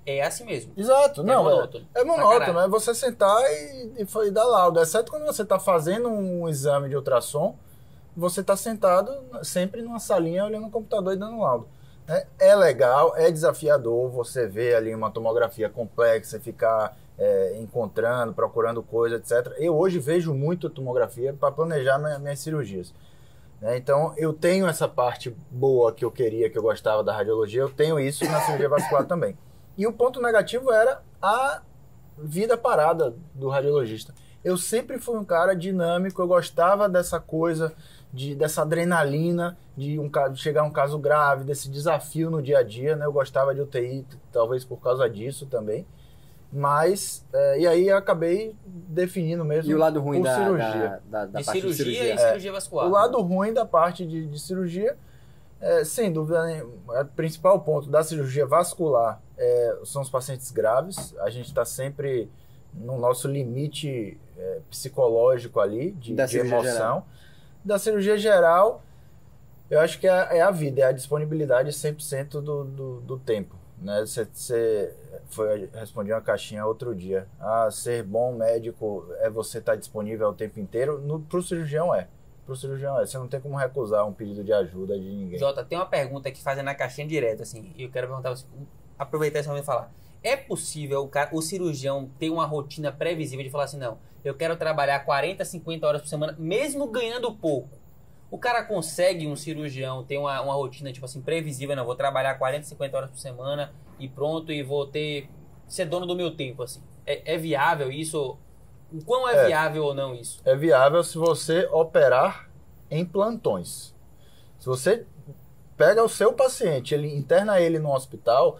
É assim mesmo. Exato, não, monótono. É monótono, é você sentar e dar laudo. Exceto quando você está fazendo um exame de ultrassom, você está sentado sempre numa salinha olhando o computador e dando laudo. É legal, é desafiador você ver ali uma tomografia complexa, ficar encontrando, procurando coisa, etc. Eu hoje vejo muito tomografia para planejar minhas cirurgias. Então, eu tenho essa parte boa que eu queria, que eu gostava da radiologia, eu tenho isso na cirurgia vascular também. E o ponto negativo era a vida parada do radiologista. Eu sempre fui um cara dinâmico, eu gostava dessa coisa, dessa adrenalina, de chegar a um caso grave, desse desafio no dia a dia, né? Eu gostava de UTI, talvez por causa disso também. Mas, e aí eu acabei definindo mesmo. E o lado ruim da cirurgia? Da parte cirurgia de cirurgia e cirurgia vascular. O lado ruim da parte de cirurgia, sem dúvida nenhuma, o principal ponto da cirurgia vascular são os pacientes graves. A gente está sempre no nosso limite psicológico ali, de emoção. Geral. Da cirurgia geral, eu acho que é a vida, é a disponibilidade 100% do tempo. Né? Você respondi uma caixinha outro dia. Ser bom médico é você estar disponível o tempo inteiro. Pro cirurgião Pro cirurgião você não tem como recusar um pedido de ajuda de ninguém. Jota, tem uma pergunta que fazem na caixinha direto, assim, e eu quero perguntar você, aproveitar esse momento e falar. É possível o cirurgião ter uma rotina previsível de falar assim, não, eu quero trabalhar 40, 50 horas por semana, mesmo ganhando pouco? O cara consegue, um cirurgião, ter uma rotina, tipo assim, previsível, não, vou trabalhar 40, 50 horas por semana e pronto, e vou ser dono do meu tempo, assim. É viável isso? O quão é viável ou não isso? É viável se você operar em plantões. Se você pega o seu paciente, interna ele no hospital,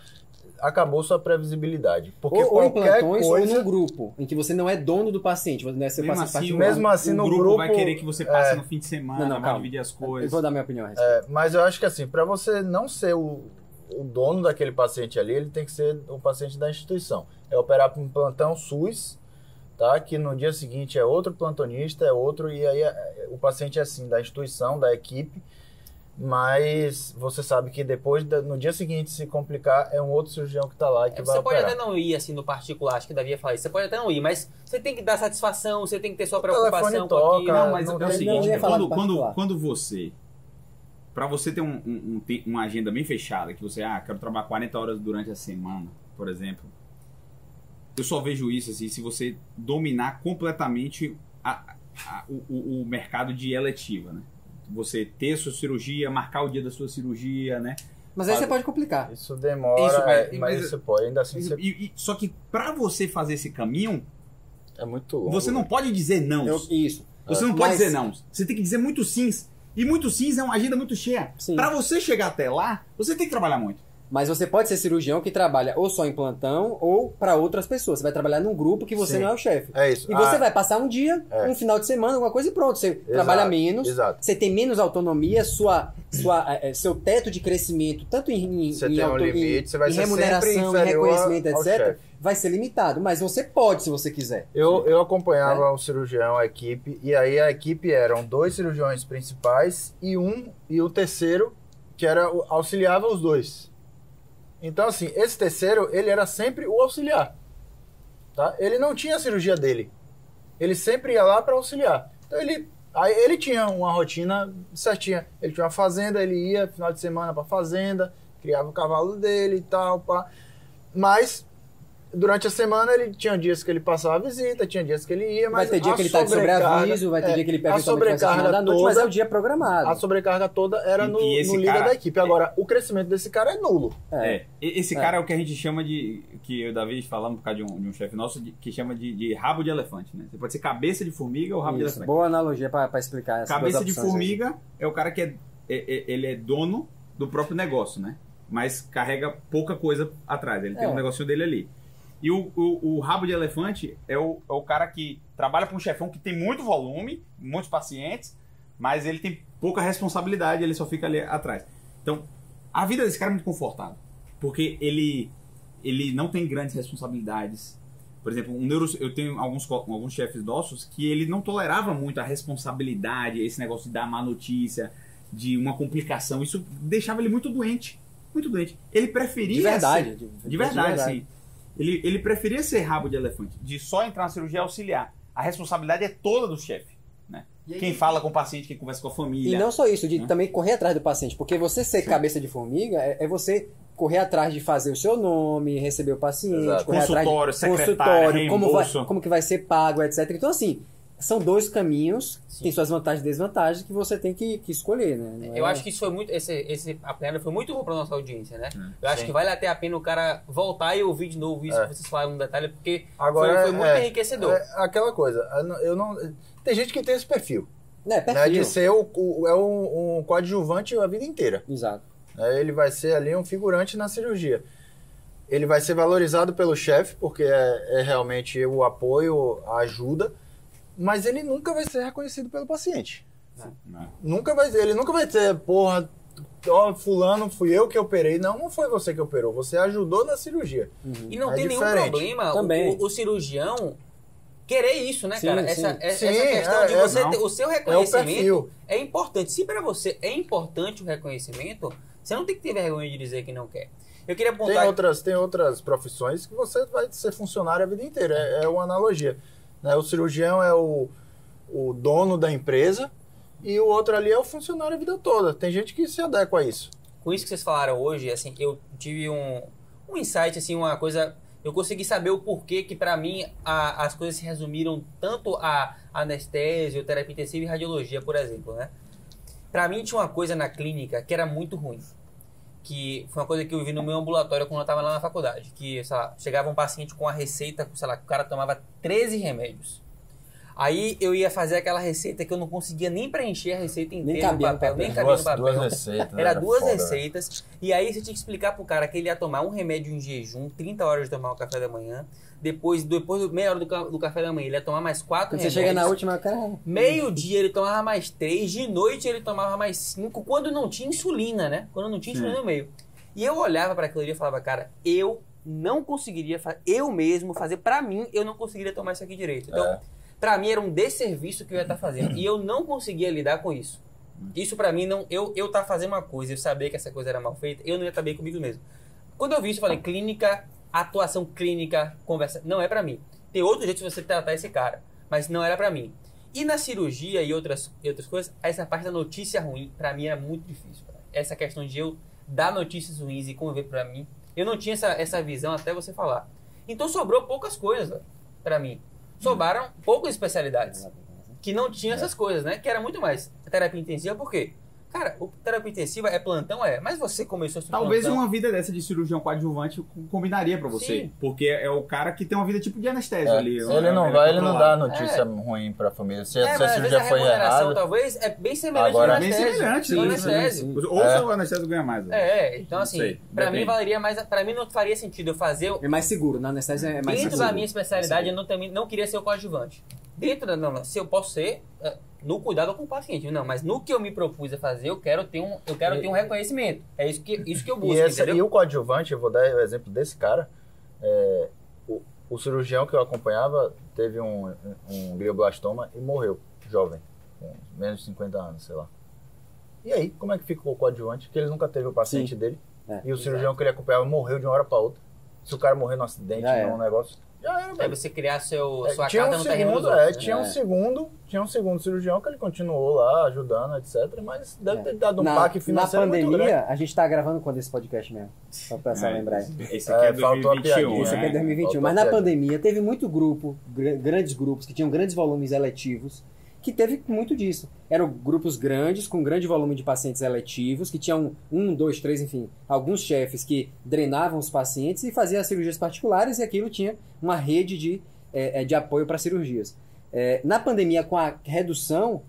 acabou sua previsibilidade. Porque ou em plantões ou num grupo, em que você não é dono do paciente, você não é seu mesmo paciente assim, particular. Mesmo assim, o no grupo vai querer que você passe no fim de semana, não, vai dividir as coisas. Eu vou dar minha opinião a respeito. Mas eu acho que assim, para você não ser o dono daquele paciente ali, ele tem que ser o paciente da instituição. É operar para um plantão SUS, tá? Que no dia seguinte é outro plantonista, é outro, e aí o paciente é assim, da instituição, da equipe, mas você sabe que depois, no dia seguinte, se complicar, é um outro cirurgião que está lá e que vai operar. Você pode até não ir assim no particular, acho que Davi ia falar isso, você pode até não ir, mas você tem que dar satisfação, você tem que ter sua preocupação com aquilo. Não, mas é o seguinte, quando você... Para você ter uma agenda bem fechada, que você, quero trabalhar 40 horas durante a semana, por exemplo, eu só vejo isso assim, se você dominar completamente o mercado de eletiva, né? Você ter sua cirurgia, marcar o dia da sua cirurgia, né? Mas aí você pode complicar. Isso demora, mas isso pode, ainda assim. Só que para você fazer esse caminho, É muito longo. você não pode dizer não. Isso. Você não pode Mas- dizer não. Você tem que dizer muito sims. E muito sims é uma agenda muito cheia. Sim. Pra você chegar até lá, você tem que trabalhar muito. Mas você pode ser cirurgião que trabalha ou só em plantão ou para outras pessoas. Você vai trabalhar num grupo que você Sim. não é o chefe. É isso. E você vai passar um dia, um final de semana, alguma coisa e pronto. Você trabalha menos, exato. você tem menos autonomia, seu teto de crescimento, tanto em, Você tem um limite, você vai em ser remuneração, sempre em inferior reconhecimento, ao etc., chefe. vai ser limitado. Mas você pode, se você quiser. Eu acompanhava o cirurgião, a equipe, e aí a equipe eram 2 cirurgiões principais e o terceiro que auxiliava os 2. Então, assim, esse terceiro, ele era sempre o auxiliar. Tá? Ele não tinha a cirurgia dele. Ele sempre ia lá para auxiliar. Então, ele tinha uma rotina certinha. Ele tinha uma fazenda, ele ia final de semana para fazenda, criava o cavalo dele e tal, pá. Mas durante a semana ele tinha dias que ele passava a visita, tinha dias que ele ia, mas Vai ter dia que ele tá de sobreaviso, vai ter dia que ele pega sobrecarga da noite, mas é o dia a programado. sobrecarga toda era no esse líder cara- da equipe. Agora, o crescimento desse cara é nulo. Esse cara é o que a gente chama de... Que eu e o Davi falamos por causa de um chefe nosso, que chama de rabo de elefante, né? Você pode ser cabeça de formiga ou rabo de Isso, elefante. boa analogia para explicar essa Cabeça de formiga é o cara que ele é dono do próprio negócio, né? Mas carrega pouca coisa atrás. Ele tem um negocinho dele ali. E o rabo de elefante é o cara que trabalha para um chefão que tem muito volume, muitos pacientes, mas ele tem pouca responsabilidade, ele só fica ali atrás. Então, a vida desse cara é muito confortável, porque ele não tem grandes responsabilidades. Por exemplo, eu tenho alguns chefes nossos que ele não tolerava muito a responsabilidade, esse negócio de dar má notícia, de uma complicação. Isso deixava ele muito doente. Muito doente. Ele preferia... De verdade. De verdade, sim. Ele preferia ser rabo de elefante, de só entrar na cirurgia e auxiliar. A responsabilidade é toda do chefe, né? Quem fala com o paciente, quem conversa com a família. E não só isso, de também correr atrás do paciente, porque você ser cabeça de formiga é você correr atrás de fazer o seu nome, receber o paciente, Exato. correr atrás de Secretária, como que vai ser pago, etc. Então, assim, são 2 caminhos, tem suas vantagens e desvantagens que você tem que escolher, né? Eu acho que isso foi muito. A pena foi muito bom pra nossa audiência, né? Eu acho que vale até a pena o cara voltar e ouvir de novo isso que vocês falaram no detalhe, porque Agora, foi muito enriquecedor. É aquela coisa, eu não... Tem gente que tem esse perfil. perfil. Né, de ser um coadjuvante a vida inteira. Exato. Ele vai ser ali um figurante na cirurgia. Ele vai ser valorizado pelo chefe, porque é realmente o apoio, a ajuda, mas ele nunca vai ser reconhecido pelo paciente. Ele nunca vai ter, porra, fulano, fui eu que operei. Não foi você que operou, você ajudou na cirurgia. E não É tem nenhum diferente. problema Também. o cirurgião querer isso, né, Sim, cara? sim. Essa questão de você ter o seu reconhecimento perfil. é importante. Se pra você é importante o reconhecimento, você não tem que ter vergonha de dizer que não quer. Eu queria apontar... Tem outras profissões que você vai ser funcionário a vida inteira. É uma analogia. Né? O cirurgião é o dono da empresa e o outro ali é o funcionário a vida toda. Tem gente que se adequa a isso. Com isso que vocês falaram hoje, assim, eu tive um insight, assim, uma coisa... Eu consegui saber o porquê que, pra mim, as coisas se resumiram tanto a anestesia, terapia intensiva e radiologia, por exemplo, né? Pra mim, tinha uma coisa na clínica que era muito ruim. Que foi uma coisa que eu vi no meu ambulatório quando eu tava lá na faculdade. Que, sei lá, chegava um paciente com a receita, sei lá, o cara tomava 13 remédios. Aí eu ia fazer aquela receita que eu não conseguia nem preencher a receita inteira no papel. Nem cabia no papel. Duas receitas. Era duas foda, receitas. E aí você tinha que explicar pro cara que ele ia tomar um remédio em jejum, 30 horas de tomar o café da manhã. Depois meia hora do café da manhã, ele ia tomar mais 4 Quando remédios. você chega na última, cara... Meio-dia ele tomava mais 3, de noite ele tomava mais 5, quando não tinha insulina, né? Quando não tinha insulina no meio. E eu olhava para aquilo ali e falava, cara, eu não conseguiria, eu mesmo fazer, pra mim, eu não conseguiria tomar isso aqui direito. Então, pra mim era um desserviço que eu ia estar fazendo. E eu não conseguia lidar com isso. Isso pra mim, não, eu tava fazendo uma coisa, eu sabia que essa coisa era mal feita, eu não ia estar bem comigo mesmo. Quando eu vi isso, eu falei, clínica, atuação clínica, conversa, não é pra mim. Tem outro jeito de você tratar esse cara, mas não era pra mim. E na cirurgia e outras coisas, essa parte da notícia ruim, pra mim era muito difícil. Essa questão de eu dar notícias ruins e conviver pra mim, eu não tinha essa visão até você falar. Então sobrou poucas coisas pra mim. Sobraram poucas especialidades que não tinham essas coisas, né? Que era muito mais terapia intensiva, por quê? Cara, o terapia intensiva é plantão? Mas você começou a estudar Talvez plantão. uma vida dessa de cirurgião coadjuvante combinaria pra você. Sim. Porque é o cara que tem uma vida tipo de anestésio ali. Se ele não vai, ele não dá controlado. notícia ruim pra família. Se a Mas às vezes cirurgia a foi remuneração errada... talvez é bem semelhante Agora, ao Bem anestésio. semelhante, Sim, né? anestésio. Ou só o anestésico ganha mais. Então Não assim, sei, pra mim depende. valeria mais, pra mim não faria sentido eu fazer, É mais seguro, na anestesia é mais dentro seguro. da minha especialidade eu também não queria ser o coadjuvante. Dentro da, não, se eu posso ser, no cuidado com o paciente, não, mas no que eu me propus a fazer, eu quero ter um reconhecimento. É isso que eu busco, entendeu? E o coadjuvante, eu vou dar o exemplo desse cara, o cirurgião que eu acompanhava teve um glioblastoma e morreu, jovem, com menos de 50 anos, sei lá. E aí, como é que fica o coadjuvante? Que ele nunca teve o paciente Sim. dele, É, e o cirurgião que ele acompanhava morreu de uma hora para outra. Se o cara morrer num acidente, Já era. num negócio, já era, É velho. você criar sua Tinha carta um no terreno dos segundo, outros. tinha um segundo cirurgião que ele continuou lá ajudando, etc. Mas deve ter dado um baque Na financeiro muito grande. pandemia, a gente tá gravando quando esse podcast mesmo? Só pra pessoal lembrar aí. Esse aqui é faltou a 2021, piadinha, Isso aqui é né? 2021. Faltou Mas na piada. pandemia teve muito grupo, grandes grupos, que tinham grandes volumes eletivos, que teve muito disso. Eram grupos grandes, com grande volume de pacientes eletivos, que tinham 1, 2, 3, enfim, alguns chefes que drenavam os pacientes e faziam as cirurgias particulares, e aquilo tinha uma rede de apoio para cirurgias. Na pandemia, com a redução,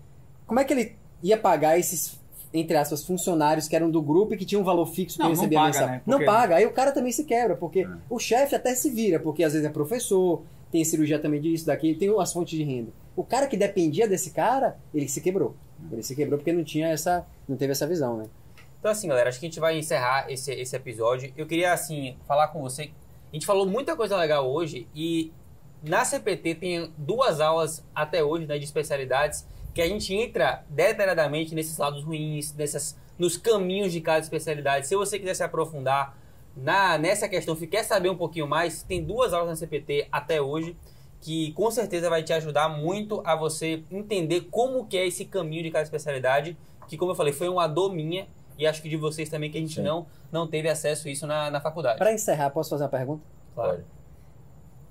como é que ele ia pagar esses, entre aspas, funcionários que eram do grupo e que tinham um valor fixo que Não, não recebia paga, mensal? né? Não Porque- paga. Aí o cara também se quebra, porque o chefe até se vira, porque às vezes é professor, tem cirurgia também disso, daqui, tem as fontes de renda. O cara que dependia desse cara, ele se quebrou. Ele se quebrou porque não teve essa visão, né? Então assim, galera, acho que a gente vai encerrar esse episódio. Eu queria, assim, falar com você. A gente falou muita coisa legal hoje e na CPT tem 2 aulas até hoje, né, de especialidades, que a gente entra detalhadamente nesses lados ruins, nos caminhos de cada especialidade. Se você quiser se aprofundar nessa questão, quer saber um pouquinho mais, tem 2 aulas na CPT até hoje, que com certeza vai te ajudar muito a você entender como que é esse caminho de cada especialidade, que como eu falei, foi uma dor minha, e acho que de vocês também, que a gente não teve acesso a isso na faculdade. Para encerrar, posso fazer uma pergunta? Claro.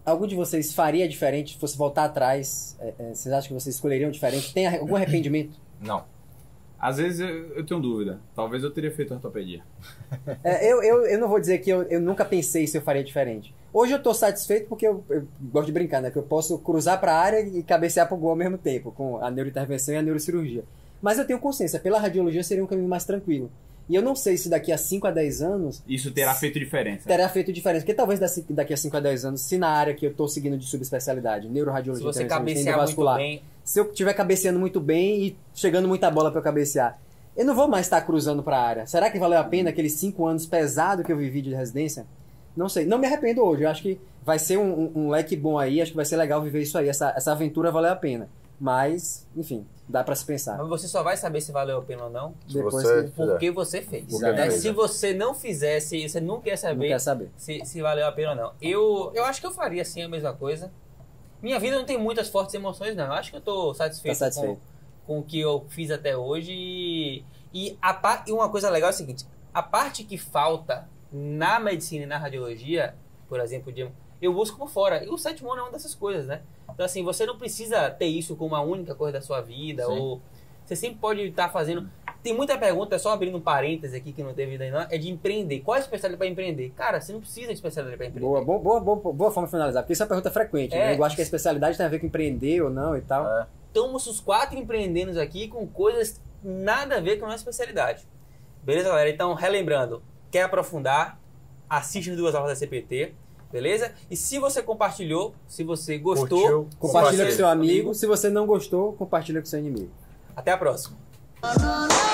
Algum de vocês faria diferente se fosse voltar atrás? Vocês acham que vocês escolheriam diferente? Tem algum arrependimento? Não. Às vezes eu tenho dúvida. Talvez eu teria feito ortopedia. Eu não vou dizer que eu nunca pensei se eu faria diferente. Hoje eu estou satisfeito porque eu gosto de brincar, né? Que eu posso cruzar para a área e cabecear para o gol ao mesmo tempo, com a neurointervenção e a neurocirurgia. Mas eu tenho consciência, pela radiologia seria um caminho mais tranquilo. E eu não sei se daqui a 5 a 10 anos Isso terá feito diferença. terá feito diferença. Porque talvez daqui a 5 a 10 anos, se na área que eu estou seguindo de subespecialidade, Se neuroradiologia, você intervenção cabecear muito endovascular, bem, se eu estiver cabeceando muito bem e chegando muita bola para eu cabecear, eu não vou mais estar cruzando para a área. Será que valeu a pena aqueles 5 anos pesado que eu vivi de residência? Não sei. Não me arrependo hoje. Eu acho que vai ser um leque bom aí. Acho que vai ser legal viver isso aí. Essa aventura valeu a pena. Mas, enfim, dá para se pensar. mas você só vai saber se valeu a pena ou não Depois você- porque você fez. Exatamente. Se você não fizesse, você não quer não saber, quer saber. se valeu a pena ou não. Eu acho que eu faria sim a mesma coisa. Minha vida não tem muitas fortes emoções, não. Eu acho que eu tô satisfeito, Tá satisfeito. com o que eu fiz até hoje. E uma coisa legal é o seguinte: a parte que falta na medicina e na radiologia, por exemplo, eu busco por fora. E o 7º ano é uma dessas coisas, né? Então, assim, você não precisa ter isso como a única coisa da sua vida. Sim. Ou você sempre pode estar fazendo. Tem muita pergunta, só abrindo um parêntese aqui que não teve ainda, é de empreender. Qual é a especialidade para empreender? Cara, você não precisa de especialidade para empreender. Boa forma de finalizar, porque isso é uma pergunta frequente. Né? Eu acho que a especialidade tem a ver com empreender ou não e tal. Estamos os 4 empreendendo aqui com coisas nada a ver com a nossa especialidade. Beleza, galera? Então, relembrando, quer aprofundar, assiste as 2 aulas da CPT, beleza? E se você compartilhou, se você gostou, Curtiu, Compartilha com seu amigo. Se você não gostou, compartilha com seu inimigo. até a próxima. No, no, no.